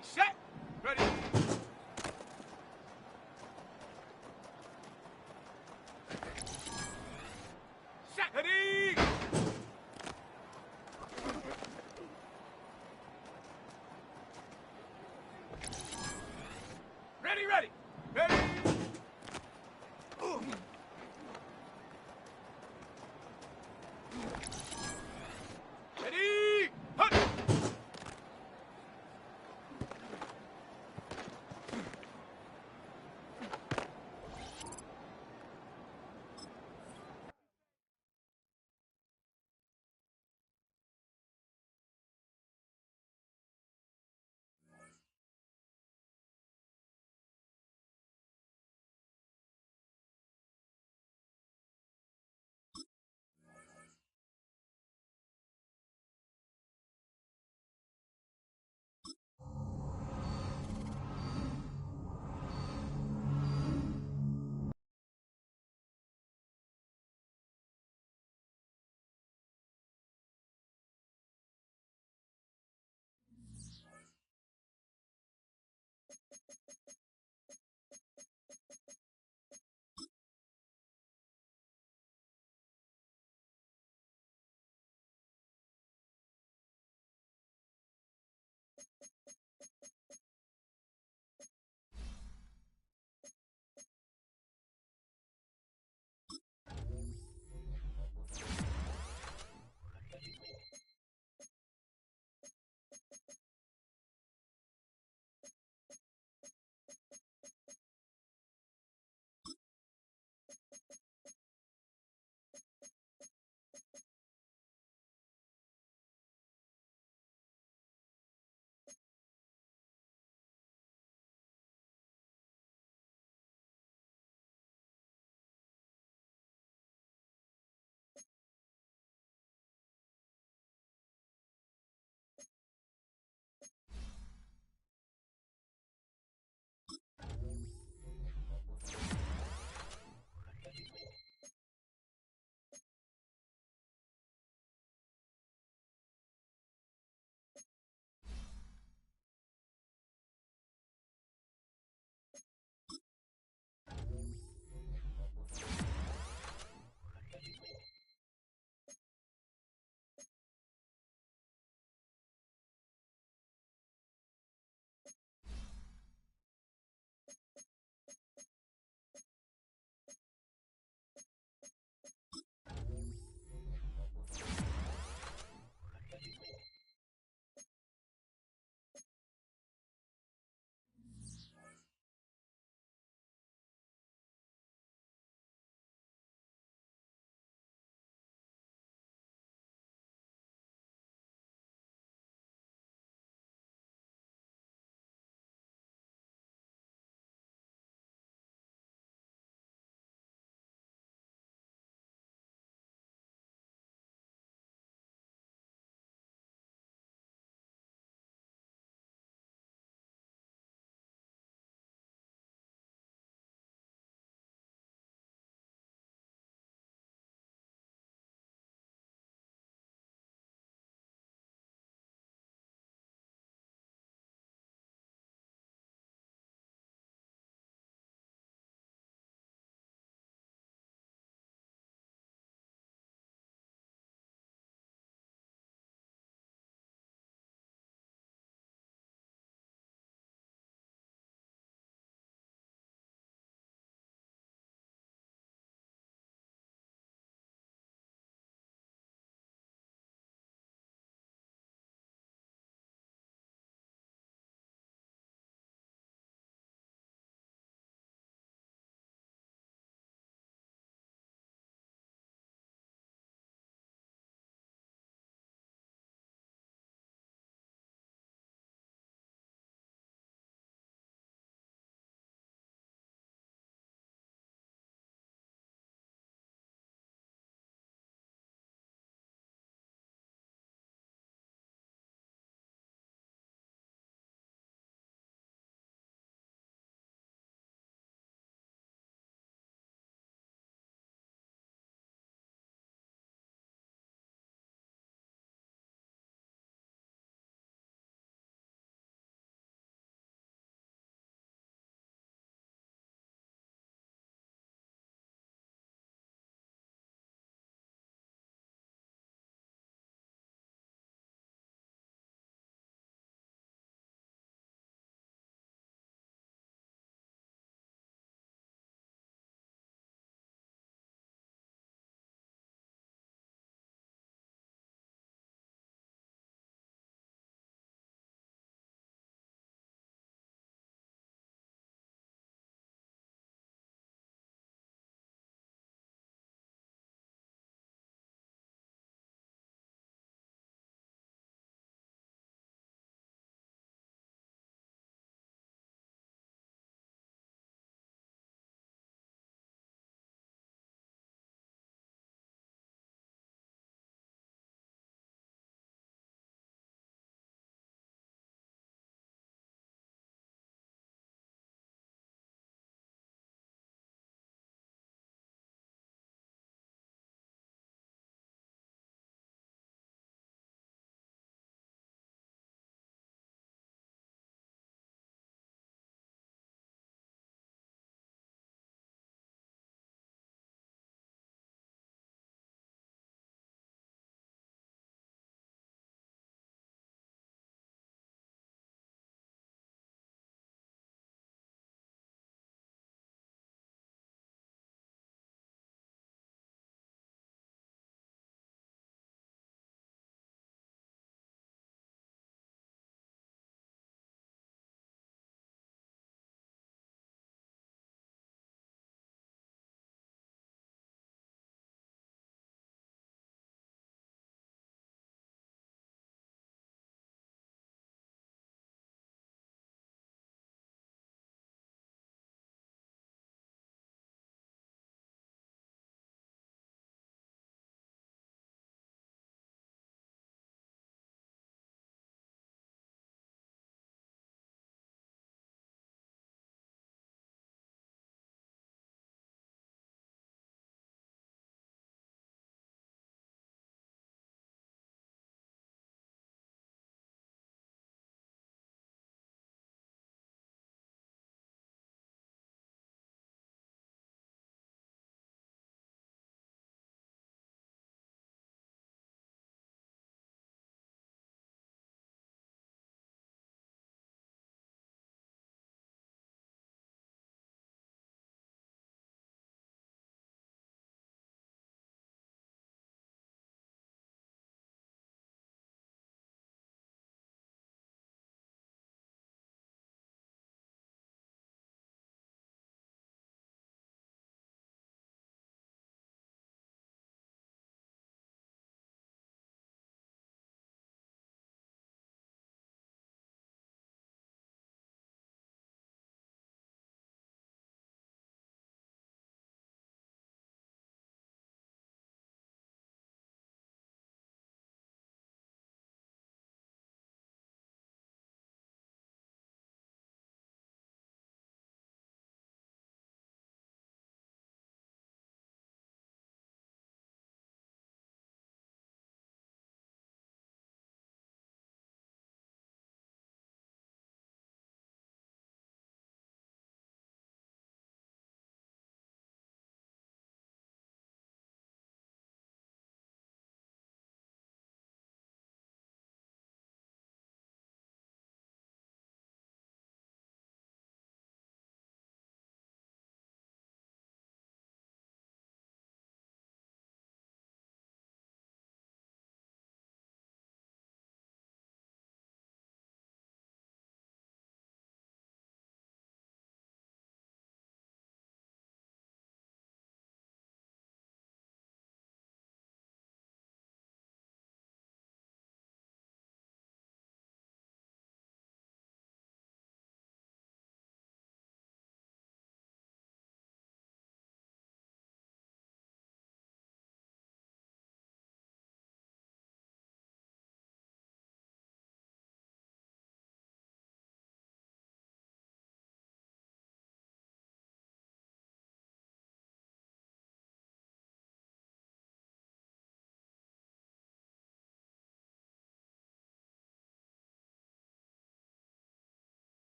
Ready, set. Ready. Set. Ready. Ready, ready. Ready. Ready. Hut.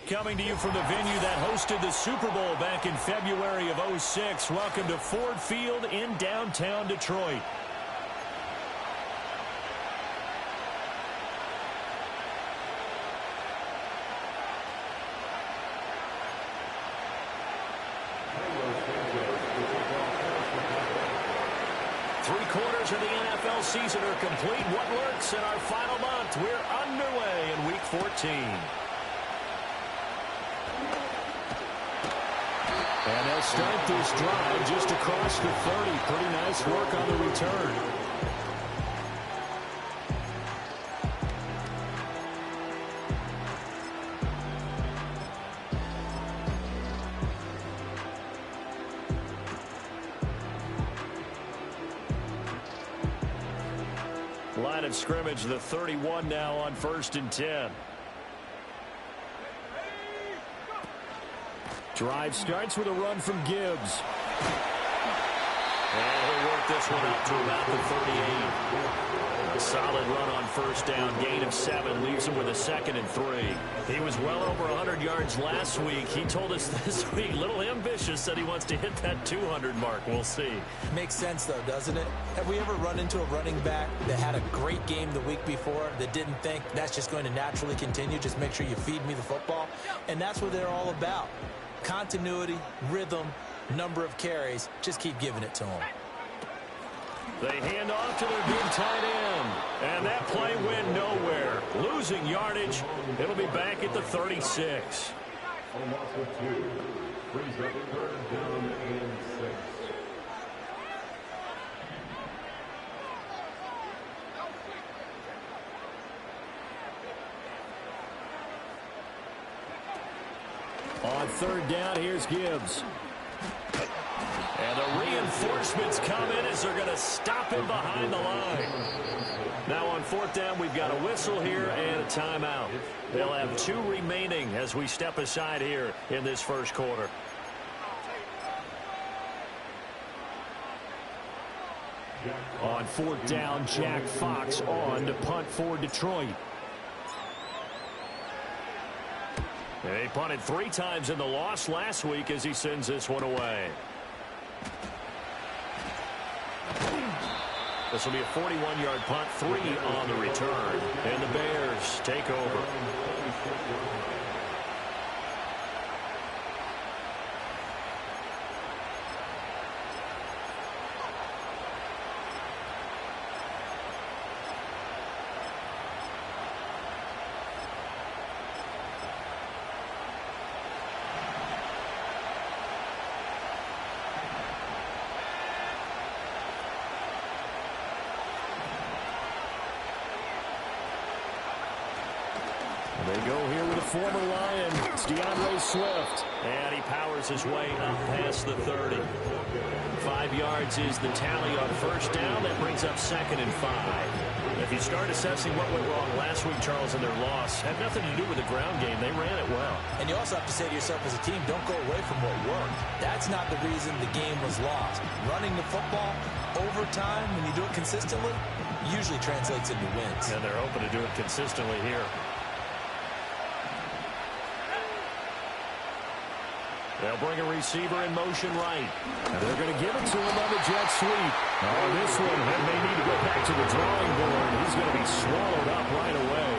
Coming to you from the venue that hosted the Super Bowl back in February of '06. Welcome to Ford Field in downtown Detroit. Three-quarters of the NFL season are complete. What lurks in our final month? We're underway in Week 14. And they'll start this drive just across the 30. Pretty nice work on the return. Line of scrimmage, the 31 now on 1st and 10. Drive starts with a run from Gibbs. And he'll work this one up to about the 38. A solid run on 1st down. Gain of 7 leaves him with a 2nd and 3. He was well over 100 yards last week. He told us this week, a little ambitious, said he wants to hit that 200 mark. We'll see. Makes sense, though, doesn't it? Have we ever run into a running back that had a great game the week before that didn't think that's just going to naturally continue? Just make sure you feed me the football. And that's what they're all about. Continuity, rhythm, number of carries. Just keep giving it to them. They hand off to their big tight end. And that play went nowhere. Losing yardage. It'll be back at the 36. On loss of 2. Brings up 3rd down and 6. On 3rd down, here's Gibbs. And the reinforcements come in as they're going to stop him behind the line. Now on 4th down, we've got a whistle here and a timeout. They'll have 2 remaining as we step aside here in this first quarter. On 4th down, Jack Fox on to punt for Detroit. He punted 3 times in the loss last week as he sends this one away. This will be a 41-yard punt, 3 on the return. And the Bears take over. They go here with a former Lion. It's DeAndre Swift. And he powers his way up past the 30. 5 yards is the tally on 1st down. That brings up 2nd and 5. If you start assessing what went wrong last week, Charles, in their loss, had nothing to do with the ground game. They ran it well. And you also have to say to yourself as a team, don't go away from what worked. That's not the reason the game was lost. Running the football over time, when you do it consistently, usually translates into wins. And they're hoping to do it consistently here. They'll bring a receiver in motion right. And they're going to give it to him on the jet sweep. On this one, and they need to go back to the drawing board. He's going to be swallowed up right away.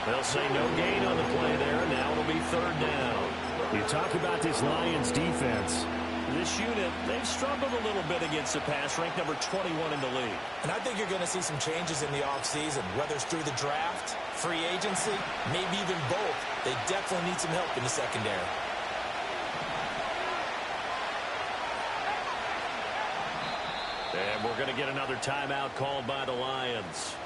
They'll say no gain on the play there. Now it'll be 3rd down. You talk about this Lions defense. This unit, they've struggled a little bit against the pass, ranked number 21 in the league. And I think you're going to see some changes in the offseason, whether it's through the draft, free agency, maybe even both. They definitely need some help in the secondary. And we're going to get another timeout called by the Lions.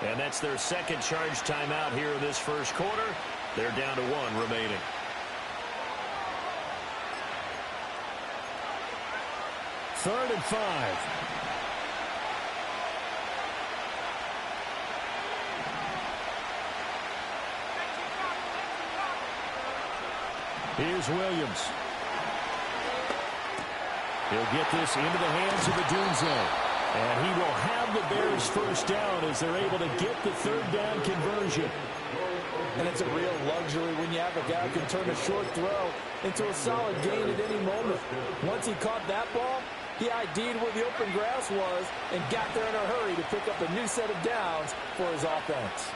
And that's their 2nd charge timeout here in this first quarter. They're down to 1 remaining. Third and 5. Here's Williams. He'll get this into the hands of Odunze. And he will have the Bears 1st down as they're able to get the 3rd down conversion. And it's a real luxury when you have a guy who can turn a short throw into a solid gain at any moment. Once he caught that ball, he ID'd where the open grass was and got there in a hurry to pick up a new set of downs for his offense.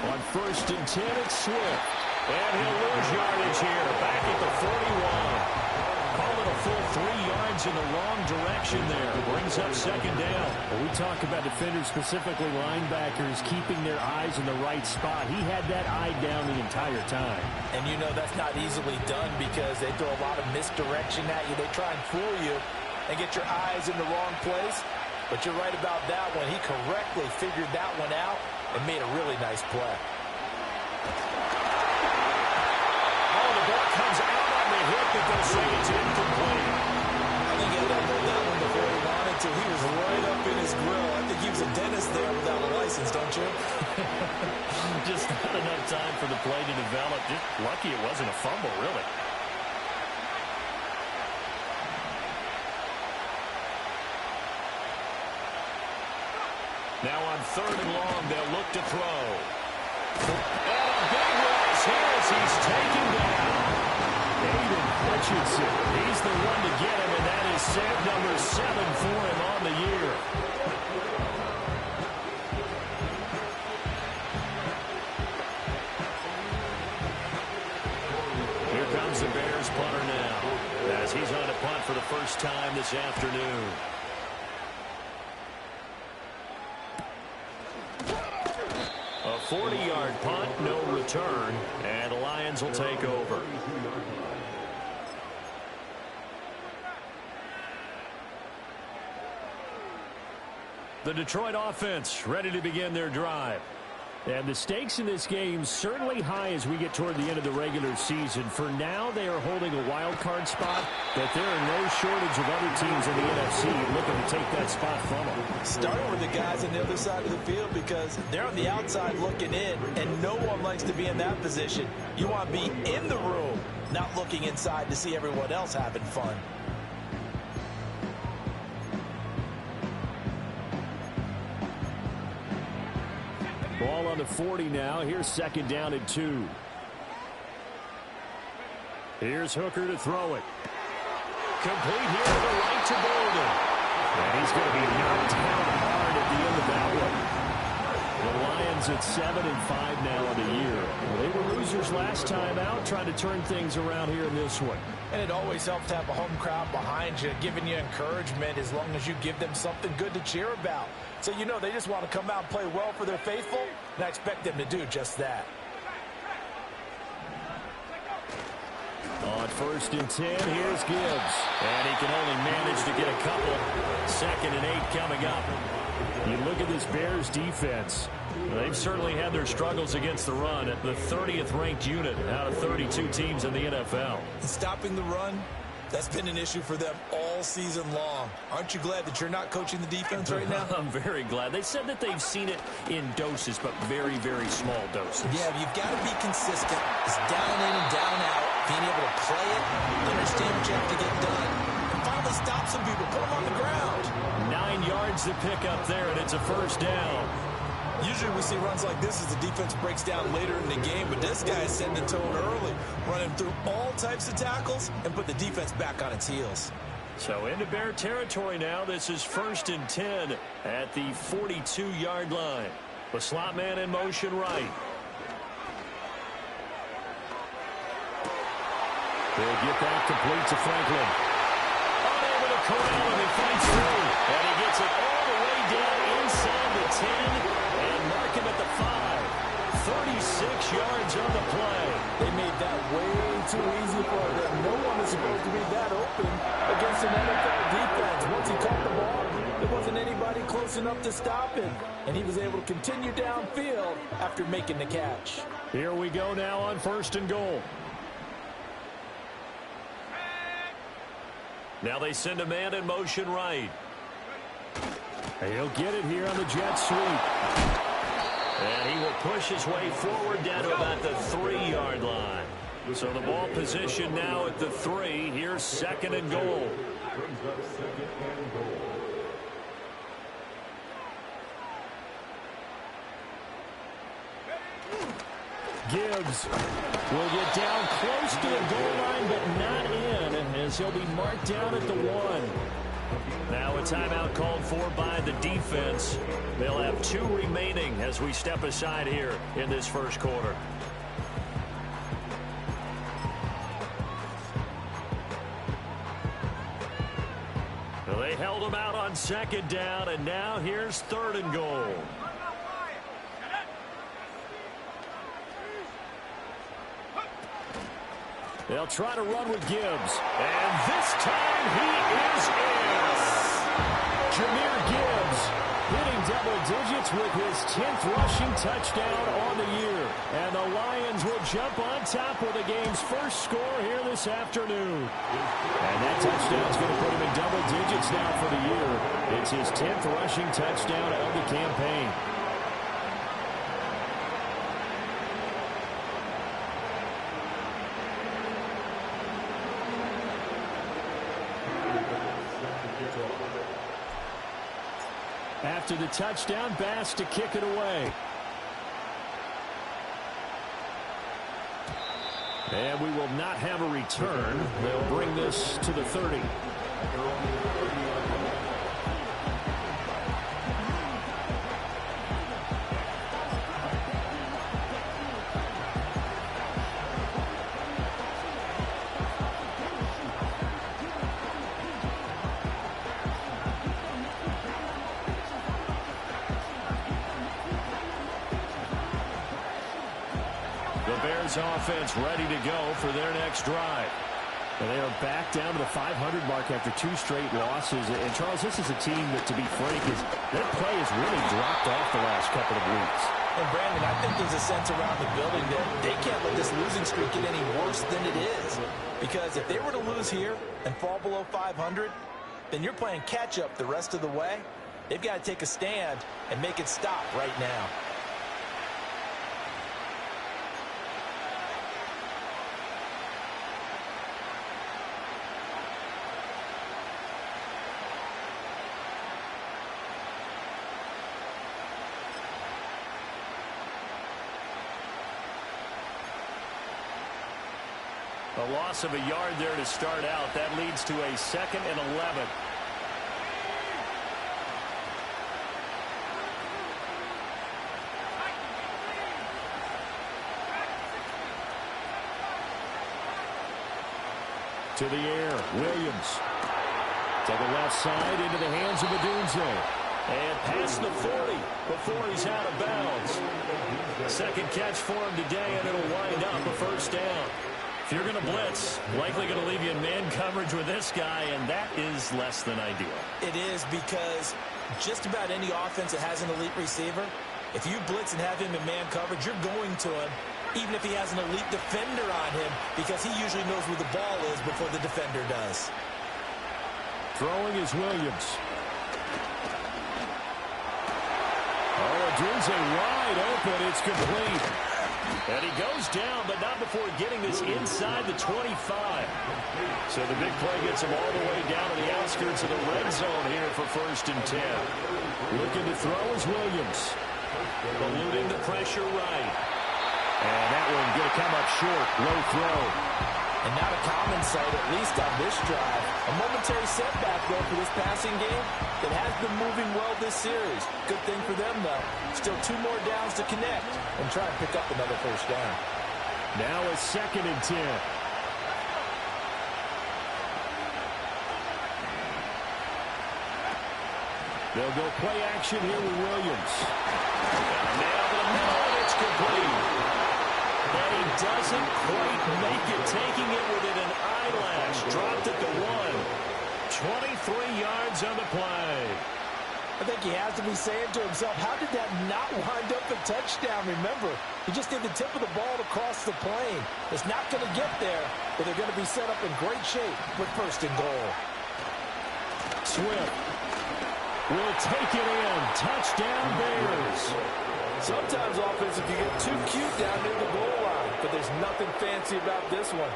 On 1st and 10, it's Swift. And he'll lose yardage here, back at the 41. Call it a full 3 yards in the wrong direction there. Brings up 2nd down. Well, we talk about defenders, specifically linebackers, keeping their eyes in the right spot. He had that eye down the entire time. And you know that's not easily done because they throw a lot of misdirection at you. They try and fool you and get your eyes in the wrong place. But you're right about that one. He correctly figured that one out and made a really nice play. Oh, the ball comes out on the hit, but they'll say it's incomplete. I think he had elbowed that one before he wanted to. He was right up in his grill. I think he was a dentist there without a license, don't you? Just not enough time for the play to develop. Just lucky it wasn't a fumble, really. Now on 3rd and long, they'll look to throw. And a big loss here as he's taken down. Aiden Hutchinson, he's the one to get him, and that is sack number 7 for him on the year. Here comes the Bears punter now, as he's on to punt for the first time this afternoon. A 40-yard punt, no return, and the Lions will take over. The Detroit offense ready to begin their drive. And the stakes in this game certainly high as we get toward the end of the regular season. For now, they are holding a wild card spot, but there are no shortage of other teams in the NFC looking to take that spot from them. Starting with the guys on the other side of the field because they're on the outside looking in, and no one likes to be in that position. You want to be in the room, not looking inside to see everyone else having fun. Ball on the 40 now. Here's 2nd down and 2. Here's Hooker to throw it. Complete here to the right to Bolden. And he's going to be knocked down hard at the end of that one. The Lions at 7-5 now in the year. Well, they were losers last time out, trying to turn things around here in this one. And it always helps to have a home crowd behind you, giving you encouragement as long as you give them something good to cheer about. So you know they just want to come out and play well for their faithful, and I expect them to do just that. On 1st and 10, here's Gibbs. And he can only manage to get a couple. 2nd and 8 coming up. You look at this Bears defense. They've certainly had their struggles against the run at the 30th ranked unit out of 32 teams in the NFL. Stopping the run, that's been an issue for them all season long. Aren't you glad that you're not coaching the defense right now? I'm very glad. They said that they've seen it in doses, but very, very small doses. Yeah, you've got to be consistent. It's down in and down out. Being able to play it, understand what you have to get done, and finally stop some people, put them on the ground. 9 yards to pick up there, and it's a 1st down. Usually we see runs like this as the defense breaks down later in the game, but this guy is setting the tone early, running through all types of tackles and put the defense back on its heels. So into Bear territory now. This is 1st and 10 at the 42-yard line. The slot man in motion right. They'll get that complete to Franklin. Unable to corral him, he fights through. And he gets it all the way down inside the 10 and mark him at the 5. 36 yards on the play. They made that way too easy for them. No one is supposed to be that open against an NFL defense. Once he caught the ball, there wasn't anybody close enough to stop him. And he was able to continue downfield after making the catch. Here we go now on 1st and goal. Now they send a man in motion right. He'll get it here on the jet sweep. And he will push his way forward down to about the 3-yard line. So the ball position now at the 3. Here's 2nd and goal. Gibbs will get down close to the goal line, but not in, as he'll be marked down at the 1. Now a timeout called for by the defense. They'll have 2 remaining as we step aside here in this first quarter. Well, they held him out on 2nd down, and now here's 3rd and goal. They'll try to run with Gibbs. And this time he is in. Jahmyr Gibbs hitting double digits with his 10th rushing touchdown on the year. And the Lions will jump on top with the game's first score here this afternoon. And that touchdown is going to put him in double digits now for the year. It's his 10th rushing touchdown of the campaign. After the touchdown, Bass to kick it away. And we will not have a return. They'll bring this to the 30. Offense ready to go for their next drive. And they are back down to the 500 mark after 2 straight losses. And, Charles, this is a team that, to be frank, their play has really dropped off the last couple of weeks. And, Brandon, I think there's a sense around the building that they can't let this losing streak get any worse than it is. Because if they were to lose here and fall below 500, then you're playing catch-up the rest of the way. They've got to take a stand and make it stop right now. A loss of a yard there to start out. That leads to a 2nd and 11. To the air, Williams. To the left side, into the hands of Odunze. And past the 40 before he's out of bounds. 2nd catch for him today, and it'll wind up a 1st down. If you're going to blitz, likely going to leave you in man coverage with this guy, and that is less than ideal. It is, because just about any offense that has an elite receiver, if you blitz and have him in man coverage, you're going to him, even if he has an elite defender on him, because he usually knows where the ball is before the defender does. Throwing is Williams. Oh, Odunze wide open. It's complete. And he goes down, but not before getting this inside the 25. So the big play gets him all the way down to the outskirts of the red zone here for 1st and 10. Looking to throw is Williams. Eluding the pressure right. And that one going to come up short. Low throw. And not a common sight, at least on this drive. A momentary setback, though, for this passing game that has been moving well this series. Good thing for them, though. Still 2 more downs to connect and try and pick up another 1st down. Now a 2nd and 10. They'll go play action here with Williams. Nailed the middle, and it's complete. And he doesn't quite make it, taking it within an eyelash. Dropped at the 1. 23 yards on the play. I think he has to be saying to himself, how did that not wind up a touchdown? Remember, he just did the tip of the ball across the plane. It's not going to get there, but they're going to be set up in great shape with 1st and goal. Swift will take it in. Touchdown, Bears. Sometimes offense, if you get too cute down near the goal line, but there's nothing fancy about this one.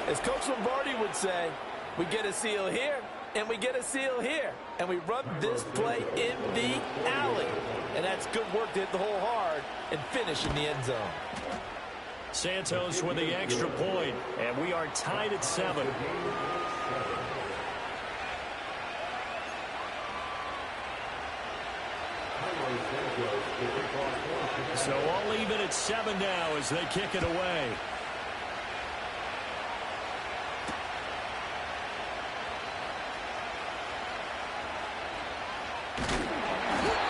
As Coach Lombardi would say, we get a seal here, and we get a seal here, and we run this play in the alley. And that's good work to hit the hole hard and finish in the end zone. Santos with the extra point, and we are tied at 7. So all even at 7 now as they kick it away.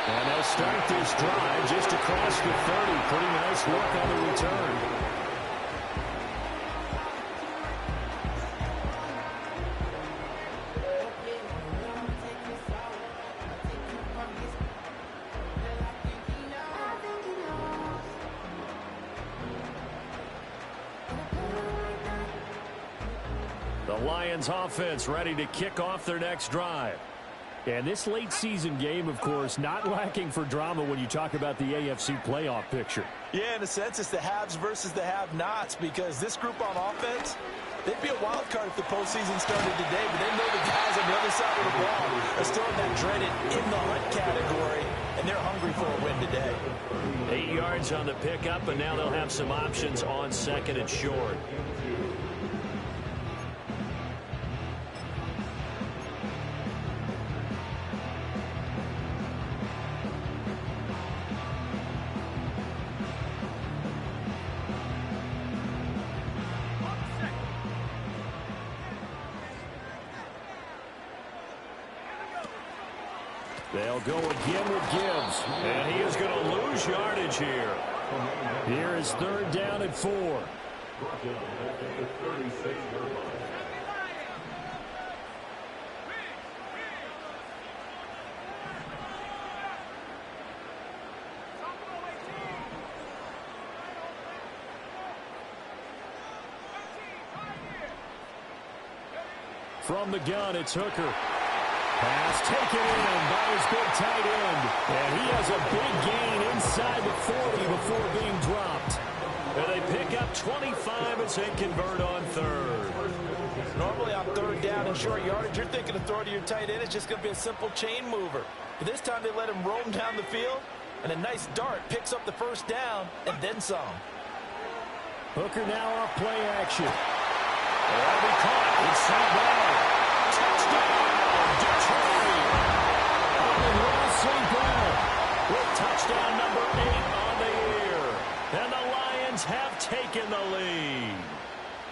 And they'll start this drive just across the 30. Pretty nice work on the return. The Lions offense ready to kick off their next drive. And this late season game, of course, not lacking for drama when you talk about the AFC playoff picture. Yeah, in a sense, it's the haves versus the have-nots, because this group on offense, they'd be a wild card if the postseason started today, but they know the guys on the other side of the ball are still in that dreaded in the hunt category, and they're hungry for a win today. 8 yards on the pickup, and now they'll have some options on second and short. They'll go again with Gibbs, and he is going to lose yardage here. Here is 3rd down and 4. From the gun, it's Hooker. Pass taken in by his big tight end. And he has a big gain inside the 40 before being dropped. And they pick up 25 as they convert on 3rd. Normally on 3rd down and short yardage, you're thinking of throw to your tight end. It's just going to be a simple chain mover. But this time they let him roam down the field, and a nice dart picks up the 1st down and then some. Hooker now off play action. And he caught inside ball. Touchdown! With touchdown number 8 on the year. And the Lions have taken the lead.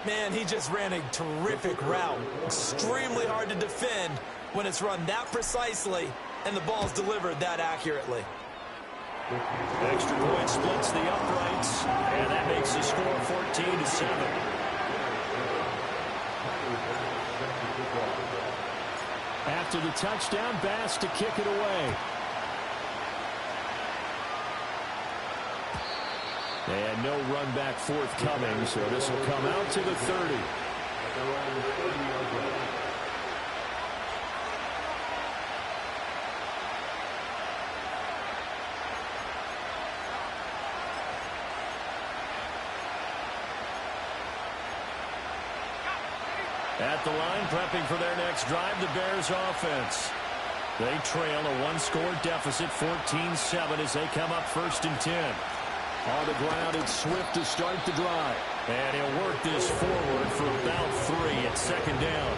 Man, he just ran a terrific route. Extremely hard to defend when it's run that precisely and the ball's delivered that accurately. Extra point splits the uprights, and that makes the score 14-7. After the touchdown, Bass to kick it away. And no run back forthcoming, so this will come out to the 30. At the line, prepping for their next drive, the Bears offense. They trail a 1-score deficit, 14-7, as they come up 1st and 10. On the ground, it's Swift to start the drive. And he'll work this forward for about 3 at 2nd down.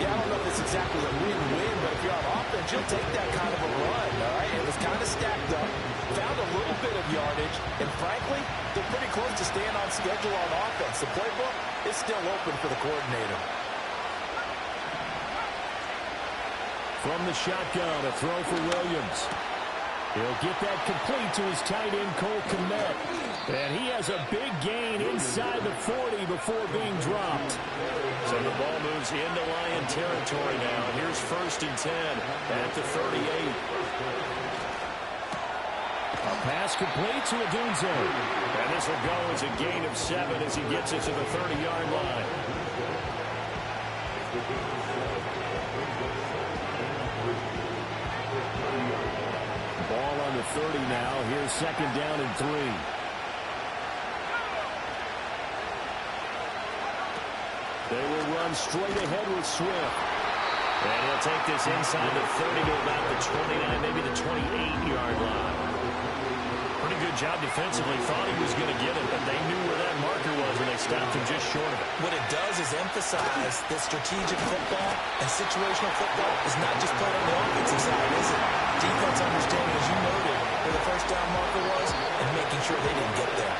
Yeah, I don't know if it's exactly a win-win, but if you're on offense, you'll take that kind of a run, all right? It was kind of stacked up, found a little bit of yardage, and frankly, they're pretty close to staying on schedule on offense. The playbook is still open for the coordinator. From the shotgun, a throw for Williams. He'll get that complete to his tight end, Cole Kmet. And he has a big gain inside the 40 before being dropped. So the ball moves into Lion territory now. Here's 1st and 10 at the 38. A pass complete to Odunze. And this will go as a gain of 7 as he gets it to the 30-yard line. Ball on the 30 now. Here's 2nd down and 3. They will run straight ahead with Swift. And he'll take this inside the 30 to about the 29, maybe the 28-yard line. Pretty good job defensively. Thought he was going to get it, but they knew where that marker was, and they stopped him just short of it. What it does is emphasize that strategic football and situational football is not just played on the offensive side, is it? Defense understanding, as you noted, where the first down marker was and making sure they didn't get there.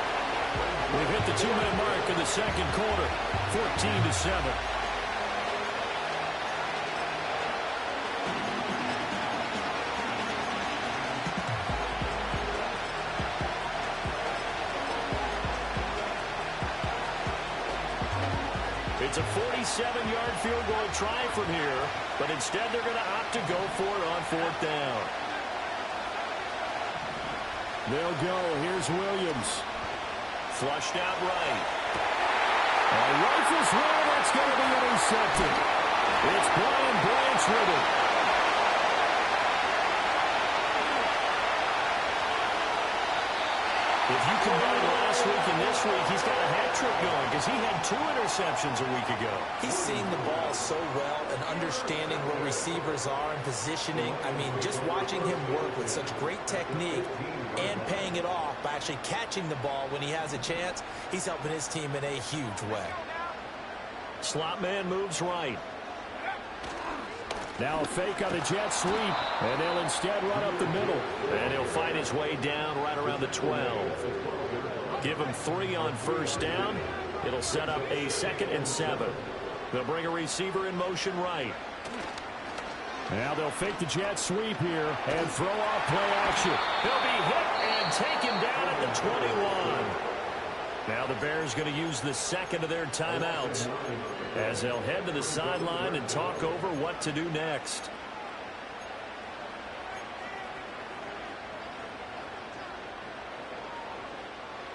We've hit the 2-minute mark in the second quarter, 14-7. It's a 47-yard field goal try from here, but instead they're going to opt to go for it on fourth down. They'll go. Here's Williams. Flushed out right. Rifles one. That's going to be intercepted. It's Brian Branch with it. If you combine last week and this week, he's got a hat trick going because he had 2 interceptions a week ago. He's seen the ball so well and understanding where receivers are and positioning. I mean, just watching him work with such great technique and paying it off by actually catching the ball when he has a chance, he's helping his team in a huge way. Slot man moves right. Now a fake on the jet sweep, and they'll instead run up the middle. And he'll find his way down right around the 12. Give him 3 on first down. It'll set up a 2nd and 7. They'll bring a receiver in motion right. Now they'll fake the jet sweep here and throw off play action. He'll be hit and taken down at the 21. Now the Bears going to use the second of their timeouts as they'll head to the sideline and talk over what to do next.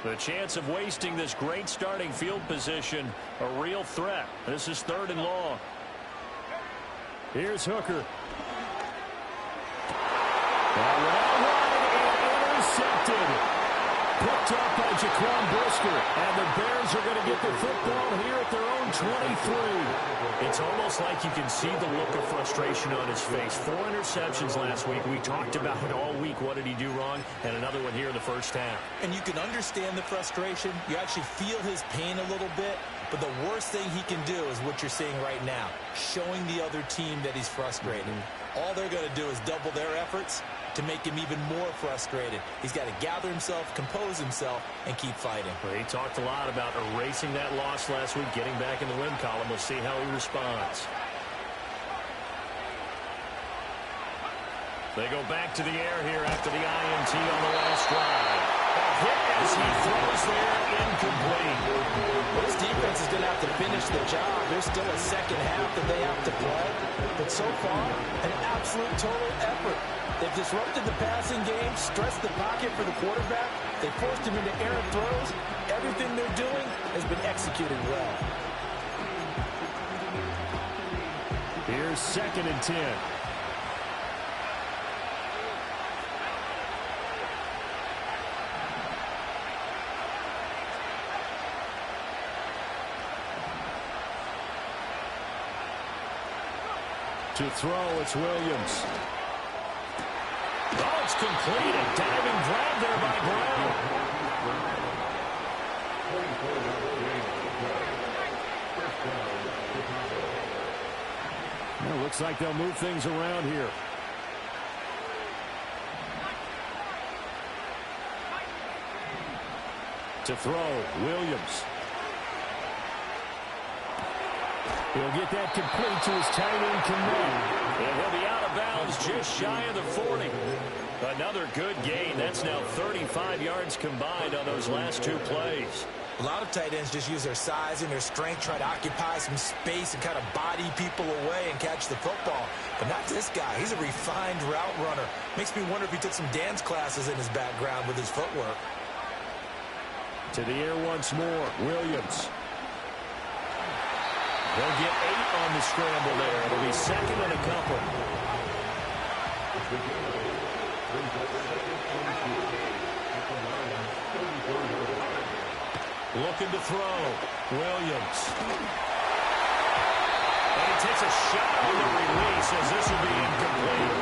The chance of wasting this great starting field position, a real threat. This is 3rd and long. Here's Hooker. Intercepted. Picked up by Jaquan Brisker. And the Bears are going to get the football here at their own 23. It's almost like you can see the look of frustration on his face. 4 interceptions last week. We talked about it all week. What did he do wrong? And another one here in the first half. And you can understand the frustration. You actually feel his pain a little bit. But the worst thing he can do is what you're seeing right now, showing the other team that he's frustrated. All they're going to do is double their efforts to make him even more frustrated. He's got to gather himself, compose himself, and keep fighting. Well, he talked a lot about erasing that loss last week, getting back in the win column. We'll see how he responds. They go back to the air here after the INT on the last drive. Hit as he throws there, incomplete. This defense is going to have to finish the job. There's still a second half that they have to play. But so far, an absolute total effort. They've disrupted the passing game, stressed the pocket for the quarterback. They forced him into errant throws. Everything they're doing has been executed well. Here's 2nd and 10. To throw, it's Williams. Oh, it's complete. A diving grab there by Brown. Well, looks like they'll move things around here. To throw, Williams. He'll get that complete to his tight end Connect. And he'll be out of bounds just shy of the 40. Another good gain. That's now 35 yards combined on those last 2 plays. A lot of tight ends just use their size and their strength, try to occupy some space and kind of body people away and catch the football. But not this guy. He's a refined route runner. Makes me wonder if he took some dance classes in his background with his footwork. To the air once more, Williams. They'll get 8 on the scramble there. It'll be 2nd and a couple. Looking to throw. Williams. And he takes a shot on the release as this will be incomplete.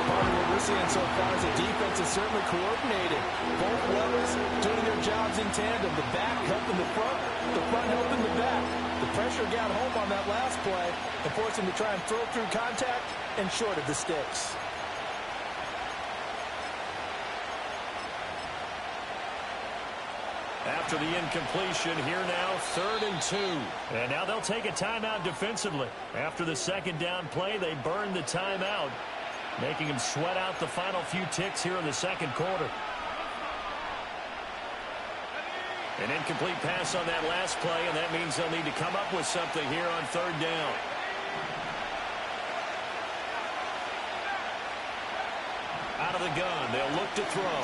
Part of what we're seeing so far is the defense is certainly coordinated. Both levels doing their jobs in tandem. The back helping the front helping the back. The pressure got home on that last play and forced him to try and throw through contact and short of the sticks. After the incompletion, here now, 3rd and 2. And now they'll take a timeout defensively. After the second down play, they burn the timeout, making them sweat out the final few ticks here in the second quarter. An incomplete pass on that last play, and that means they'll need to come up with something here on 3rd down. Out of the gun, they'll look to throw.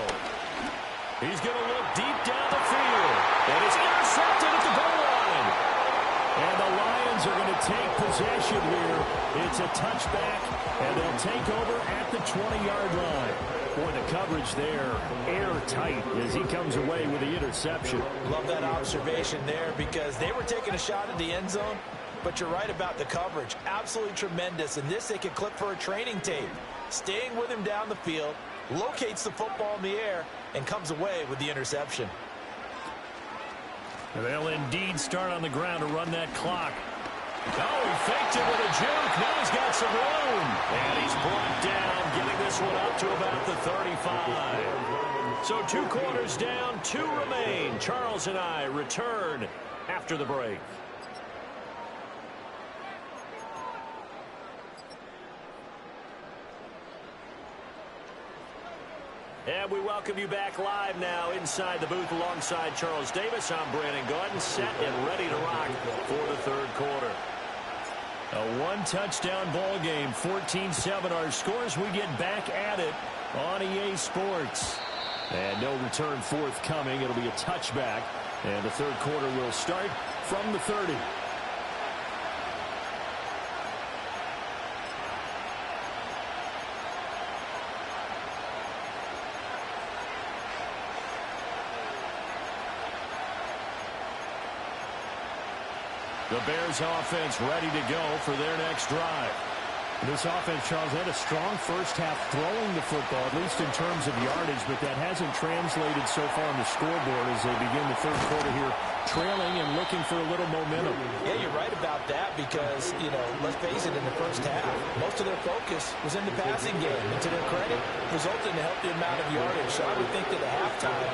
He's going to look deep down the field. And it's intercepted at the goal line. And the Lions are going to take possession here. It's a touchback, and they'll take over at the 20-yard line. Boy, the coverage there, airtight as he comes away with the interception. Love that observation there because they were taking a shot at the end zone, but you're right about the coverage. Absolutely tremendous. And this they could clip for a training tape. Staying with him down the field, locates the football in the air, and comes away with the interception. They'll indeed start on the ground to run that clock. Oh, he faked it with a juke. Now he's got some room. And he's brought down, getting this one up to about the 35. So 2 quarters down, 2 remain. Charles and I return after the break. And we welcome you back live now inside the booth alongside Charles Davis. I'm Brandon Gaudin, set and ready to rock for the 3rd quarter. A 1-touchdown ball game, 14-7 our scores. We get back at it on EA Sports. And no return forthcoming. It'll be a touchback. And the 3rd quarter will start from the 30. The Bears offense ready to go for their next drive. This offense, Charles, had a strong first half throwing the football, at least in terms of yardage, but that hasn't translated so far on the scoreboard as they begin the 3rd quarter here, trailing and looking for a little momentum. Yeah, you're right about that because, let's face it, in the first half, most of their focus was in the passing game. And to their credit, resulted in a healthy amount of yardage. So I would think that at halftime,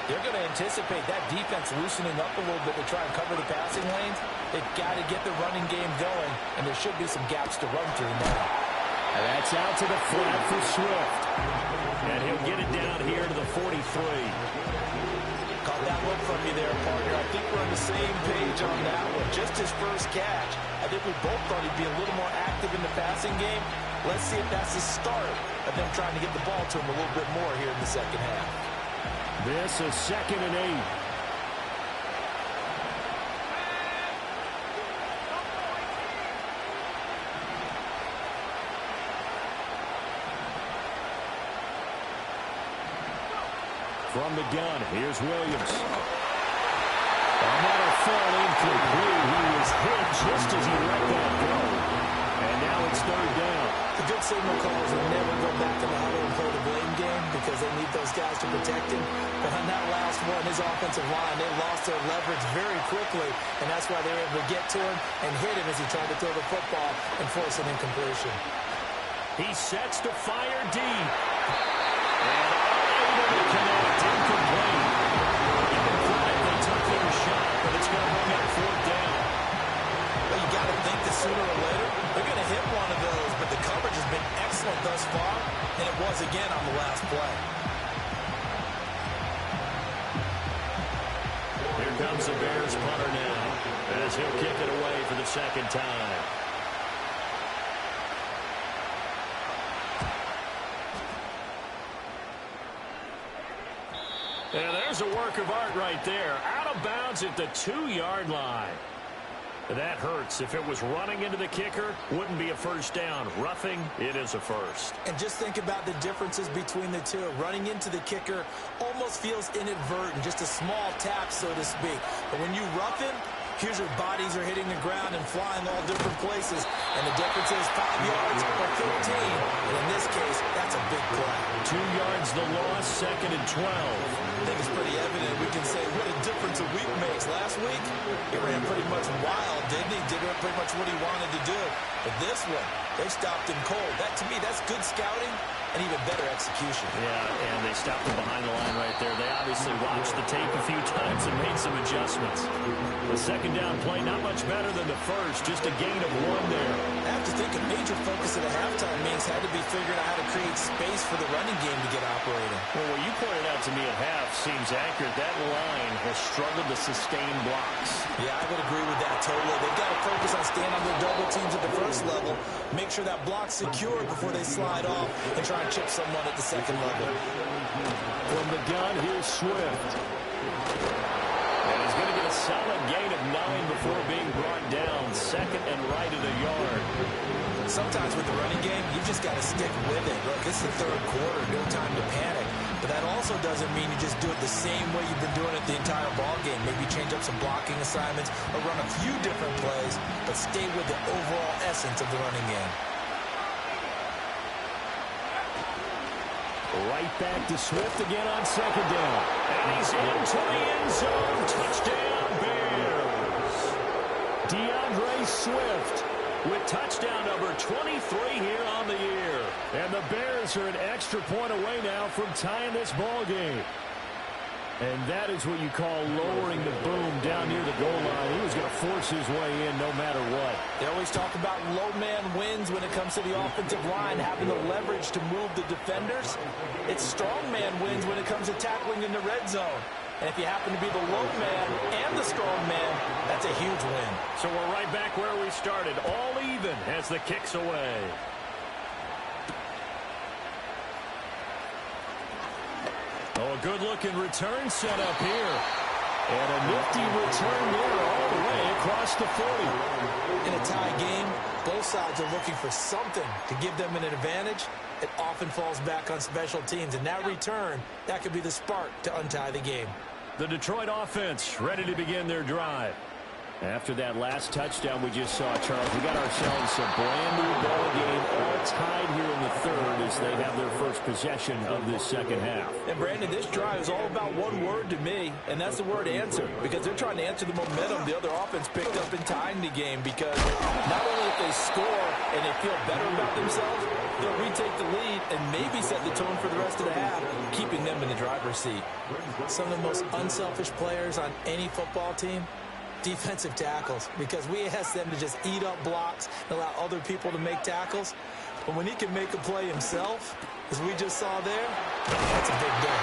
they're going to anticipate that defense loosening up a little bit to try and cover the passing lanes. They've got to get the running game going, and there should be some gaps to run through now. And that's out to the flat for Swift. And he'll get it down here to the 43. Caught that one from you there, partner. I think we're on the same page on that one. Just his first catch. I think we both thought he'd be a little more active in the passing game. Let's see if that's the start of them trying to get the ball to him a little bit more here in the second half. This is 2nd and 8. From the gun, here's Williams. And that'll fall incomplete. He was hit just as he let that go. And now it's 3rd down. The good signal calls will never go back to the huddle and play the blame game because they need those guys to protect him. But on that last one, his offensive line, they lost their leverage very quickly, and that's why they were able to get to him and hit him as he tried to throw the football and force an incompletion. He sets to fire deep. And unable to connect, incomplete. Give them credit, they took their shot, but it's going to bring up 4th down. Well, you got to think that sooner or later they're going to hit one of those, but the coverage has been excellent thus far, and it was again on the last play. Here comes the Bears punter now, as he'll kick it away for the 2nd time. And there's a work of art right there. Out of bounds at the 2-yard line. That hurts. If it was running into the kicker, wouldn't be a first down. Roughing, it is a first. And just think about the differences between the two. Running into the kicker almost feels inadvertent, just a small tap, so to speak. But when you rough him, Usually bodies are hitting the ground and flying all different places, and the difference is 5 yards or 15. And in this case, that's a big play. 2 yards the loss, 2nd and 12. I think it's pretty evident. We can say what a difference a week makes. Last week, he ran pretty much wild, didn't he? Did pretty much what he wanted to do. But this one, they stopped him cold. That, to me, that's good scouting and even better execution. Yeah, and they stopped him behind the line right there. They obviously watched the tape a few times and made some adjustments. The second down play, not much better than the first, just a gain of 1 there. I have to think a major focus of the halftime meetings had to be figuring out how to create space for the running game to get operating. Well, what you pointed out to me at half seems accurate. That line has struggled to sustain blocks. Yeah, I would agree with that totally. They've got to focus on staying on their double teams at the first level, make sure that block's secured before they slide off and try and chip someone at the second level. From the gun, here's Swift. And he's going to get a solid gain of 9 before being brought down. 2nd and right at a yard. Sometimes with the running game, you just got to stick with it. Look, this is the third quarter, no time to panic. But that also doesn't mean you just do it the same way you've been doing it the entire ball game. Maybe change up some blocking assignments or run a few different plays, but stay with the overall essence of the running game. Right back to Swift again on 2nd down. And he's into the end zone. Touchdown, Bears. DeAndre Swift with touchdown number 23 here on the year. And the Bears are an extra point away now from tying this ball game. And that is what you call lowering the boom down near the goal line. He was going to force his way in no matter what. They always talk about low man wins when it comes to the offensive line, having the leverage to move the defenders. It's strong man wins when it comes to tackling in the red zone. And if you happen to be the low man and the strong man, that's a huge win. So we're right back where we started, all even as the kick's away. Oh, a good-looking return set up here. And a nifty return there all the way across the 40. In a tie game, both sides are looking for something to give them an advantage. It often falls back on special teams, and that return, that could be the spark to untie the game. The Detroit offense ready to begin their drive. After that last touchdown we just saw, Charles, we got ourselves a brand-new ball game, all tied here in the third as they have their first possession of this second half. And, Brandon, this drive is all about one word to me, and that's the word answer, because they're trying to answer the momentum the other offense picked up in tying the game, because not only if they score and they feel better about themselves, they'll retake the lead and maybe set the tone for the rest of the half, keeping them in the driver's seat. Some of the most unselfish players on any football team, defensive tackles, because we ask them to just eat up blocks and allow other people to make tackles. But when he can make a play himself, as we just saw there, that's a big day.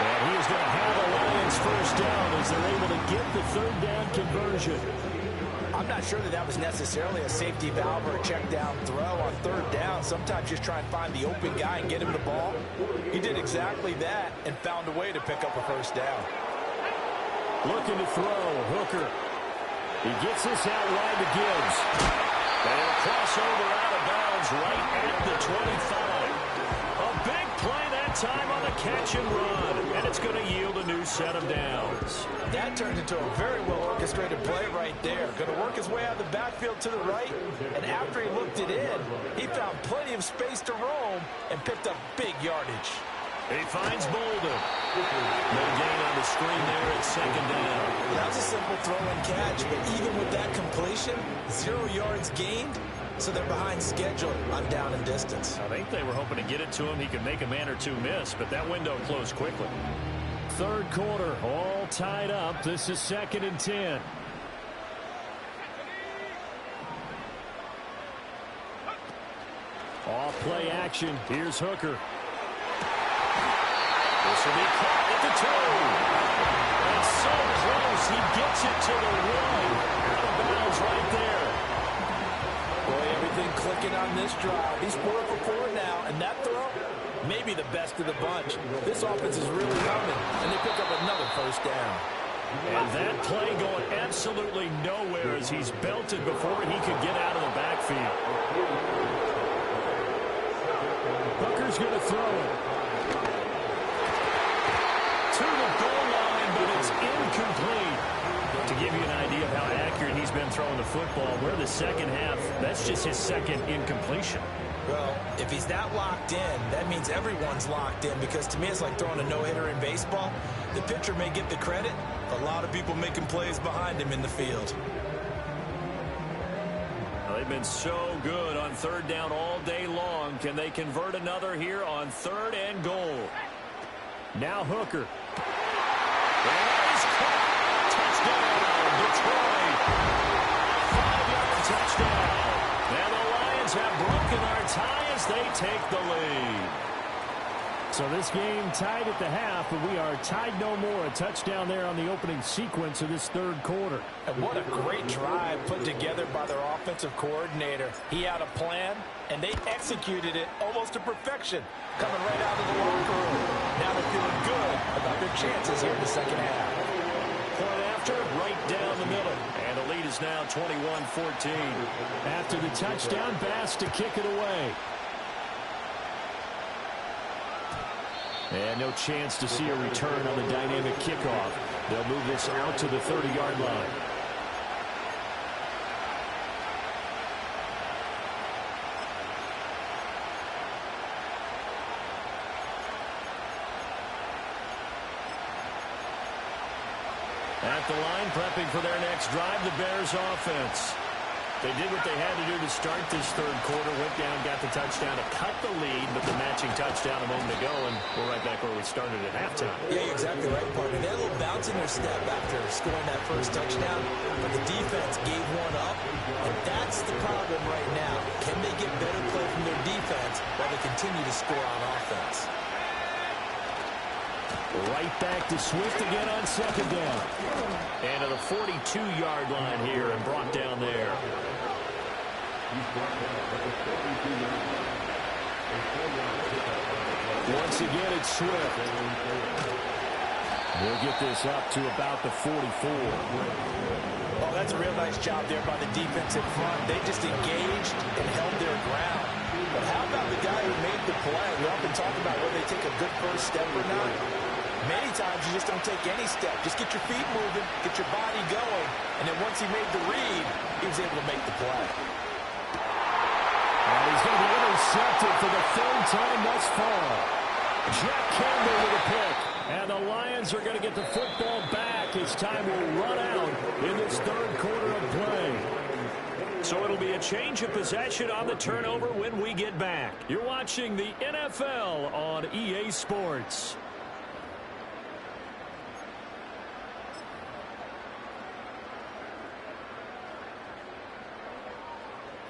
And he is going to have a Lions first down as they're able to get the third down conversion. I'm not sure that was necessarily a safety valve or a check down throw on third down. Sometimes just try and find the open guy and get him the ball. He did exactly that and found a way to pick up a first down. Looking to throw, Hooker. He gets this out wide to Gibbs. And he'll cross over out of bounds right at the 25. A big play that time on the catch and run. And it's going to yield a new set of downs. That turned into a very well-orchestrated play right there. Going to work his way out of the backfield to the right. And after he looked it in, he found plenty of space to roam and picked up big yardage. He finds Bolden. No gain on the screen there at second down. That was a simple throw and catch, but even with that completion, 0 yards gained, so they're behind schedule on down and distance. I think they were hoping to get it to him. He could make a man or two miss, but that window closed quickly. Third quarter, all tied up. This is 2nd and 10. Off play action. Here's Hooker. This will be caught at the 2. That's so close. He gets it to the 1. Out of bounds right there. Boy, everything clicking on this drive. He's 4 for 4 now, and that throw, maybe the best of the bunch. This offense is really coming, and they pick up another first down. And that play going absolutely nowhere as he's belted before he could get out of the backfield. Hooker's going to throw it. To the goal line, but it's incomplete. To give you an idea of how he's been throwing the football. Where the second half, that's just his second incompletion. Well, if he's that locked in, that means everyone's locked in, because to me it's like throwing a no-hitter in baseball. The pitcher may get the credit, a lot of people making plays behind him in the field. Well, they've been so good on third down all day long. Can they convert another here on 3rd and goal? Now Hooker. Touchdown, Detroit. 5-yard touchdown. And the Lions have broken our tie as they take the lead. So this game tied at the half, but we are tied no more. A touchdown there on the opening sequence of this 3rd quarter. And what a great drive put together by their offensive coordinator. He had a plan, and they executed it almost to perfection, coming right out of the locker room. Now they're feeling good about their chances here in the second half. Point after, right down the middle. And the lead is now 21-14. After the touchdown, Bass to kick it away. And no chance to see a return on the dynamic kickoff. They'll move this out to the 30-yard line. At the line, prepping for their next drive, the Bears offense. They did what they had to do to start this 3rd quarter. Went down, got the touchdown to cut the lead, but the matching touchdown a moment ago, and we're right back where we started at halftime. Yeah, you're exactly right, partner. They had a little bounce in their step after scoring that first touchdown, but the defense gave one up, and that's the problem right now. Can they get better play from their defense while they continue to score on offense? Right back to Swift again on 2nd down. And to the 42-yard line here and brought down there. Once again, it's Swift. We'll get this up to about the 44. Oh, that's a real nice job there by the defense in front. They just engaged and held their ground. But how about the guy who made the play? We often talk about whether they take a good first step or not. Many times you just don't take any step. Just get your feet moving, get your body going, and then once he made the read, he was able to make the play. And he's going to be intercepted for the 3rd time thus far. Jack Campbell with a pick. And the Lions are going to get the football back as time will run out in this 3rd quarter of play. So it'll be a change of possession on the turnover when we get back. You're watching the NFL on EA Sports.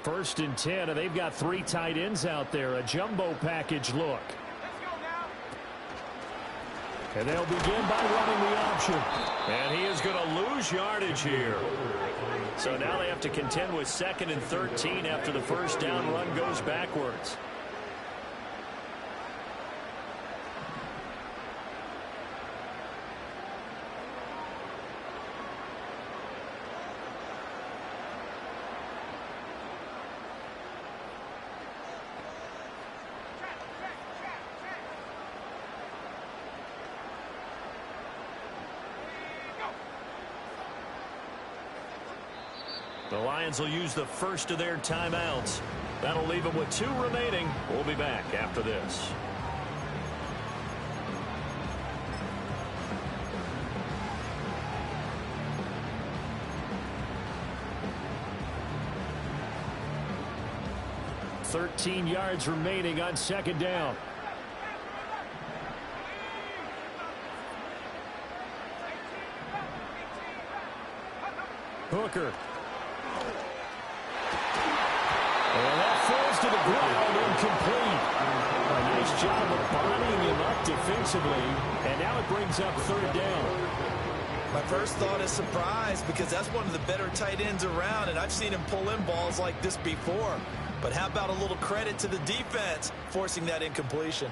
First and 10, and they've got 3 tight ends out there. A jumbo package look. And they'll begin by running the option. And he is going to lose yardage here. So now they have to contend with 2nd and 13 after the first down run goes backwards. The Lions will use the first of their timeouts. That'll leave them with 2 remaining. We'll be back after this. $13 yards remaining on 2nd down. Hooker. And that falls to the ground, incomplete. A nice job of bodying him up defensively, and now it brings up 3rd down. My first thought is surprise, because that's one of the better tight ends around, and I've seen him pull in balls like this before. But how about a little credit to the defense forcing that incompletion?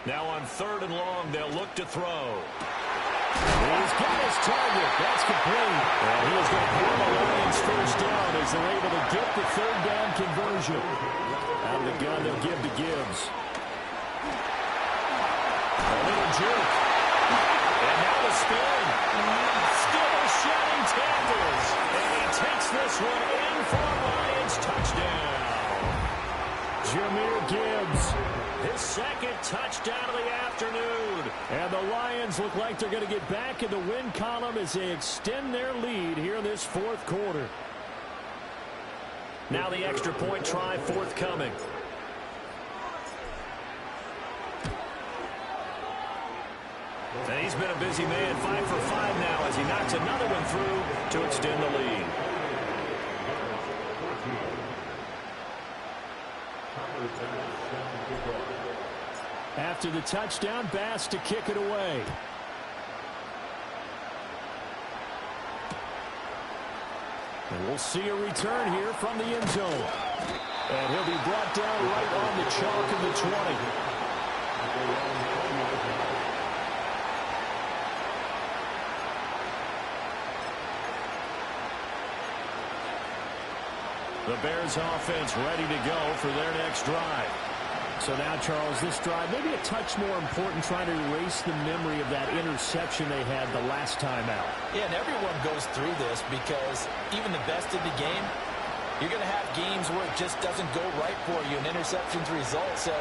Now on 3rd and long, they'll look to throw. He's got his target. That's complete. And he is going to pull the Lions first down as they're able to get the 3rd down conversion. Out of the gun, they'll give to Gibbs. A little jerk. And now the spin. Still a shedding tackles. And he takes this one in for a Lions touchdown. Jahmyr Gibbs, his second touchdown of the afternoon. And the Lions look like they're going to get back in the win column as they extend their lead here in this fourth quarter. Now the extra point try forthcoming. And he's been a busy man, 5 for 5 now as he knocks another one through to extend the lead. After the touchdown, Bass to kick it away. And we'll see a return here from the end zone. And he'll be brought down right on the chalk of the 20. The Bears offense ready to go for their next drive. So now, Charles, this drive maybe a touch more important, trying to erase the memory of that interception they had the last time out. Yeah, and everyone goes through this because even the best in the game, you're going to have games where it just doesn't go right for you, and interceptions result. So,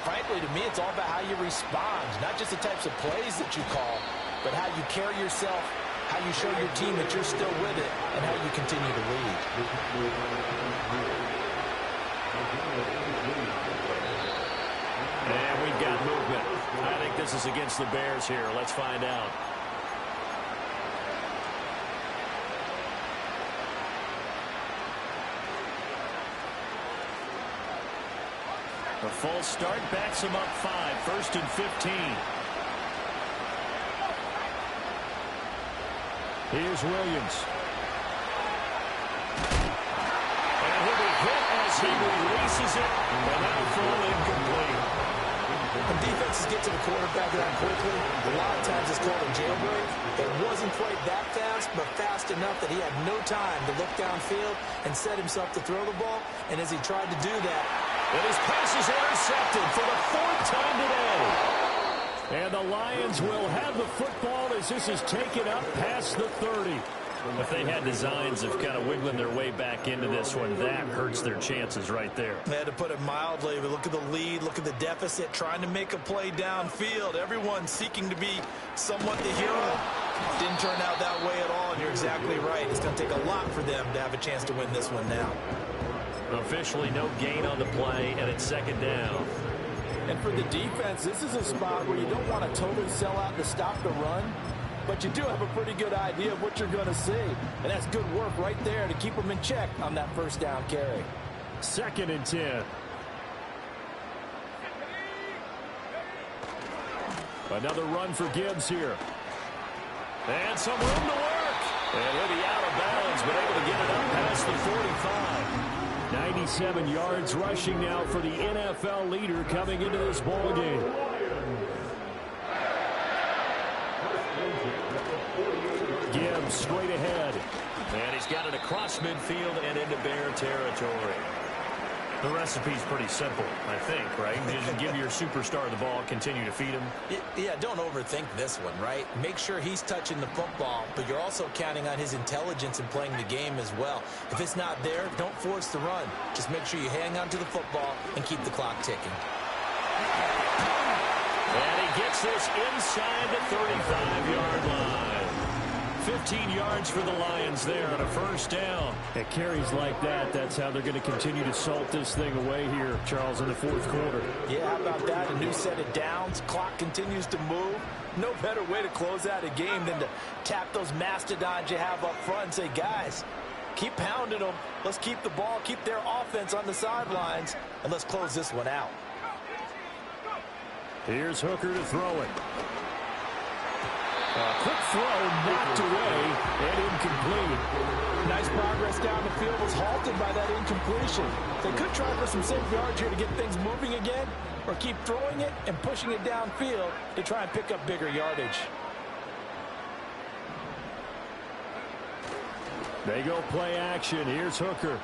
frankly, to me, it's all about how you respond, not just the types of plays that you call, but how you carry yourself, how you show your team that you're still with it, and how you continue to lead. And we've got movement. I think this is against the Bears here. Let's find out. A false start backs him up 5. 1st and 15. Here's Williams. And he'll be hit as he releases it. And that'll fall incomplete. When defenses get to the quarterback that quickly, a lot of times it's called a jailbreak. It wasn't quite that fast, but fast enough that he had no time to look downfield and set himself to throw the ball. And as he tried to do that, and his pass is intercepted for the 4th time today. And the Lions will have the football as this is taken up past the 30. If they had designs of kind of wiggling their way back into this one, that hurts their chances right there. they had to put it mildly, but look at the lead, look at the deficit, trying to make a play downfield. Everyone seeking to be somewhat the hero. Didn't turn out that way at all, and you're exactly right. It's going to take a lot for them to have a chance to win this one now. Officially no gain on the play, and it's 2nd down. And for the defense, this is a spot where you don't want to totally sell out to stop the run, but you do have a pretty good idea of what you're going to see. And that's good work right there to keep them in check on that 1st down carry. 2nd and 10. Another run for Gibbs here. And some room to work. And he'll be out of bounds, but able to get it up past the 45. 97 yards rushing now for the NFL leader coming into this ball game. Gibbs straight ahead. And he's got it across midfield and into Bear territory. The recipe's pretty simple, I think, right? Just give your superstar the ball, continue to feed him. Yeah, don't overthink this one, right? Make sure he's touching the football, but you're also counting on his intelligence in playing the game as well. If it's not there, don't force the run. Just make sure you hang on to the football and keep the clock ticking. And he gets this inside the 35-yard line. 15 yards for the Lions there on a 1st down. At carries like that, that's how they're going to continue to salt this thing away here, Charles, in the 4th quarter. Yeah, how about that? A new set of downs. Clock continues to move. No better way to close out a game than to tap those mastodons you have up front and say, guys, keep pounding them. Let's keep the ball, keep their offense on the sidelines, and let's close this one out. Here's Hooker to throw it. A quick throw knocked away and incomplete. Nice progress down the field, was halted by that incompletion. They could try for some safe yards here to get things moving again, or keep throwing it and pushing it downfield to try and pick up bigger yardage. They go play action. Here's Hooker.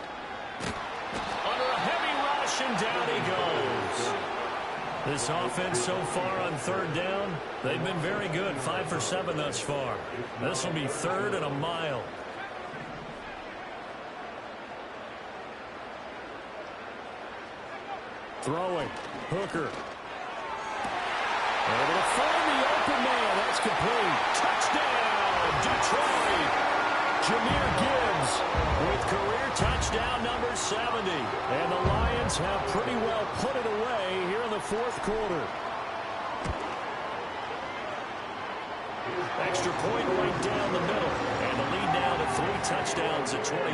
Under a heavy rush, and down he goes. This offense so far on third down, they've been very good. 5 for 7 thus far. This will be 3rd and a mile. Throwing. Hooker. Able to find the open man. That's complete. Touchdown, Detroit. Jahmyr Gibbs with career touchdown number 70. And the Lions have pretty well put it away here in the 4th quarter. Extra point right down the middle. And the lead now to 3 touchdowns at 21.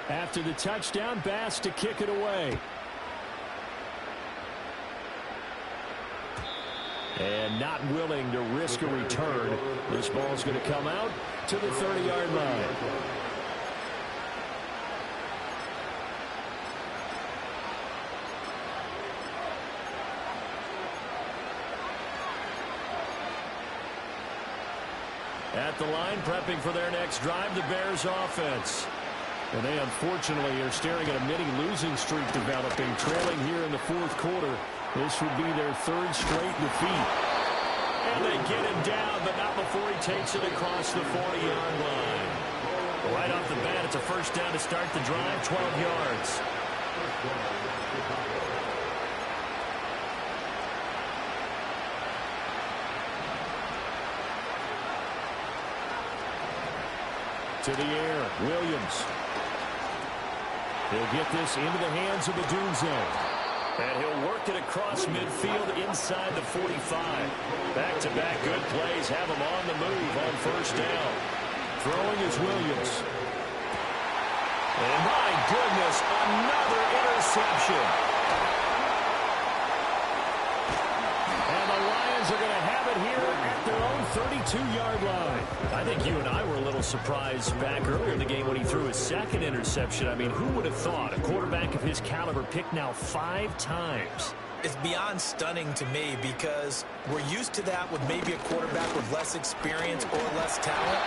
After the touchdown, Bass to kick it away. And not willing to risk a return. This ball's going to come out to the 30-yard line. At the line, prepping for their next drive, the Bears offense. And they unfortunately are staring at a mini losing streak developing, trailing here in the 4th quarter. This would be their 3rd straight defeat. And they get him down, but not before he takes it across the 40-yard line. Right off the bat, it's a first down to start the drive, 12 yards. To the air, Williams. He'll get this into the hands of Odunze. And he'll work it across midfield inside the 45. Back-to-back good plays have him on the move on first down. Throwing is Williams. And my goodness, another interception. And the Lions are going to have it here at their own 32-yard line. I think you and I were a little surprised back earlier in the game when he threw his 2nd interception. I mean, who would have thought a quarterback of his caliber picked now 5 times? It's beyond stunning to me because we're used to that with maybe a quarterback with less experience or less talent.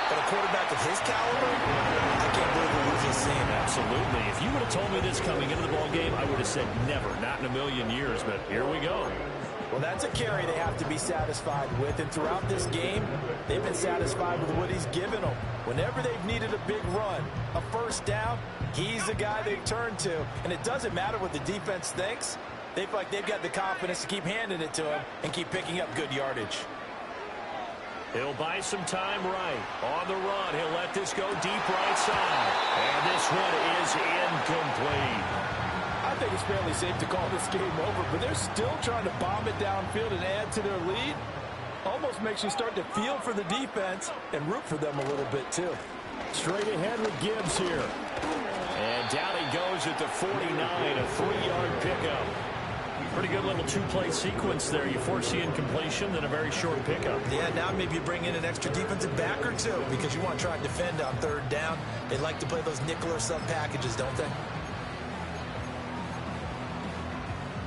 But a quarterback of his caliber, I can't believe we're just seeing it. Absolutely. If you would have told me this coming into the ballgame, I would have said never, not in a million years. But here we go. Well, that's a carry they have to be satisfied with. And throughout this game, they've been satisfied with what he's given them. Whenever they've needed a big run, a first down, he's the guy they've turned to. And it doesn't matter what the defense thinks. They feel like they've got the confidence to keep handing it to him and keep picking up good yardage. He'll buy some time right. On the run, he'll let this go deep right side. And this one is incomplete. I think it's fairly safe to call this game over, but they're still trying to bomb it downfield and add to their lead. Almost makes you start to feel for the defense and root for them a little bit, too. Straight ahead with Gibbs here. And down he goes at the 49, a 3-yard pickup. Pretty good little 2-play sequence there. You force the incompletion, then a very short pickup. Yeah, now maybe you bring in an extra defensive back or two because you want to try and defend on 3rd down. They like to play those nickel or sub packages, don't they?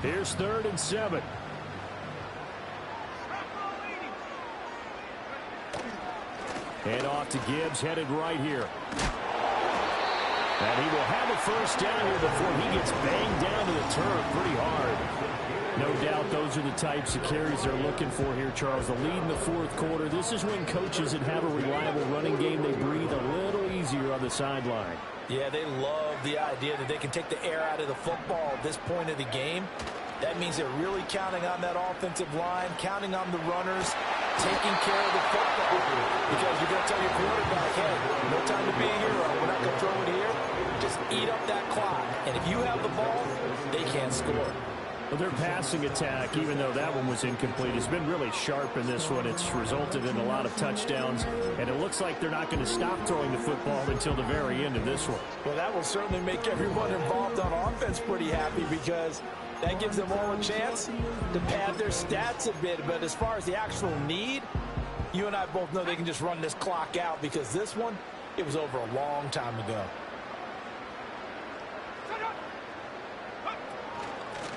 Here's 3rd and 7. And off to Gibbs, headed right here. And he will have a first down here before he gets banged down to the turf pretty hard. No doubt those are the types of carries they're looking for here, Charles. The lead in the 4th quarter. This is when coaches that have a reliable running game, they breathe a little easier on the sideline. Yeah, they love the idea that they can take the air out of the football at this point of the game. That means they're really counting on that offensive line, counting on the runners, taking care of the football. Because you're going to tell your quarterback, hey, no time to be a hero. We're not going to throw it here. Just eat up that clock. And if you have the ball, they can't score. Well, their passing attack, even though that one was incomplete, has been really sharp in this one. It's resulted in a lot of touchdowns, and it looks like they're not going to stop throwing the football until the very end of this one. Well, that will certainly make everyone involved on offense pretty happy because that gives them all a chance to pad their stats a bit. But as far as the actual need, you and I both know they can just run this clock out because this one, it was over a long time ago.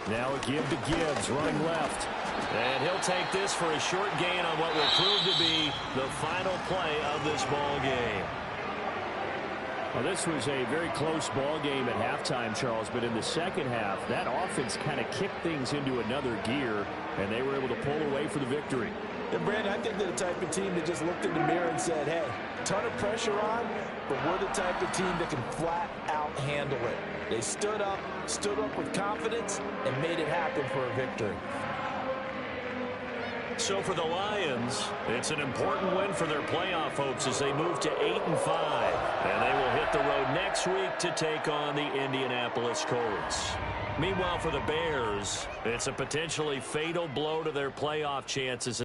Now a give to Gibbs, running left. And he'll take this for a short gain on what will prove to be the final play of this ball game. Well, this was a very close ball game at halftime, Charles, but in the second half, that offense kind of kicked things into another gear, and they were able to pull away for the victory. And, Brandon, I think they're the type of team that just looked in the mirror and said, hey, ton of pressure on, but we're the type of team that can flat out handle it. They stood up with confidence, and made it happen for a victory. So for the Lions, it's an important win for their playoff hopes as they move to 8-5. And they will hit the road next week to take on the Indianapolis Colts. Meanwhile, for the Bears, it's a potentially fatal blow to their playoff chances.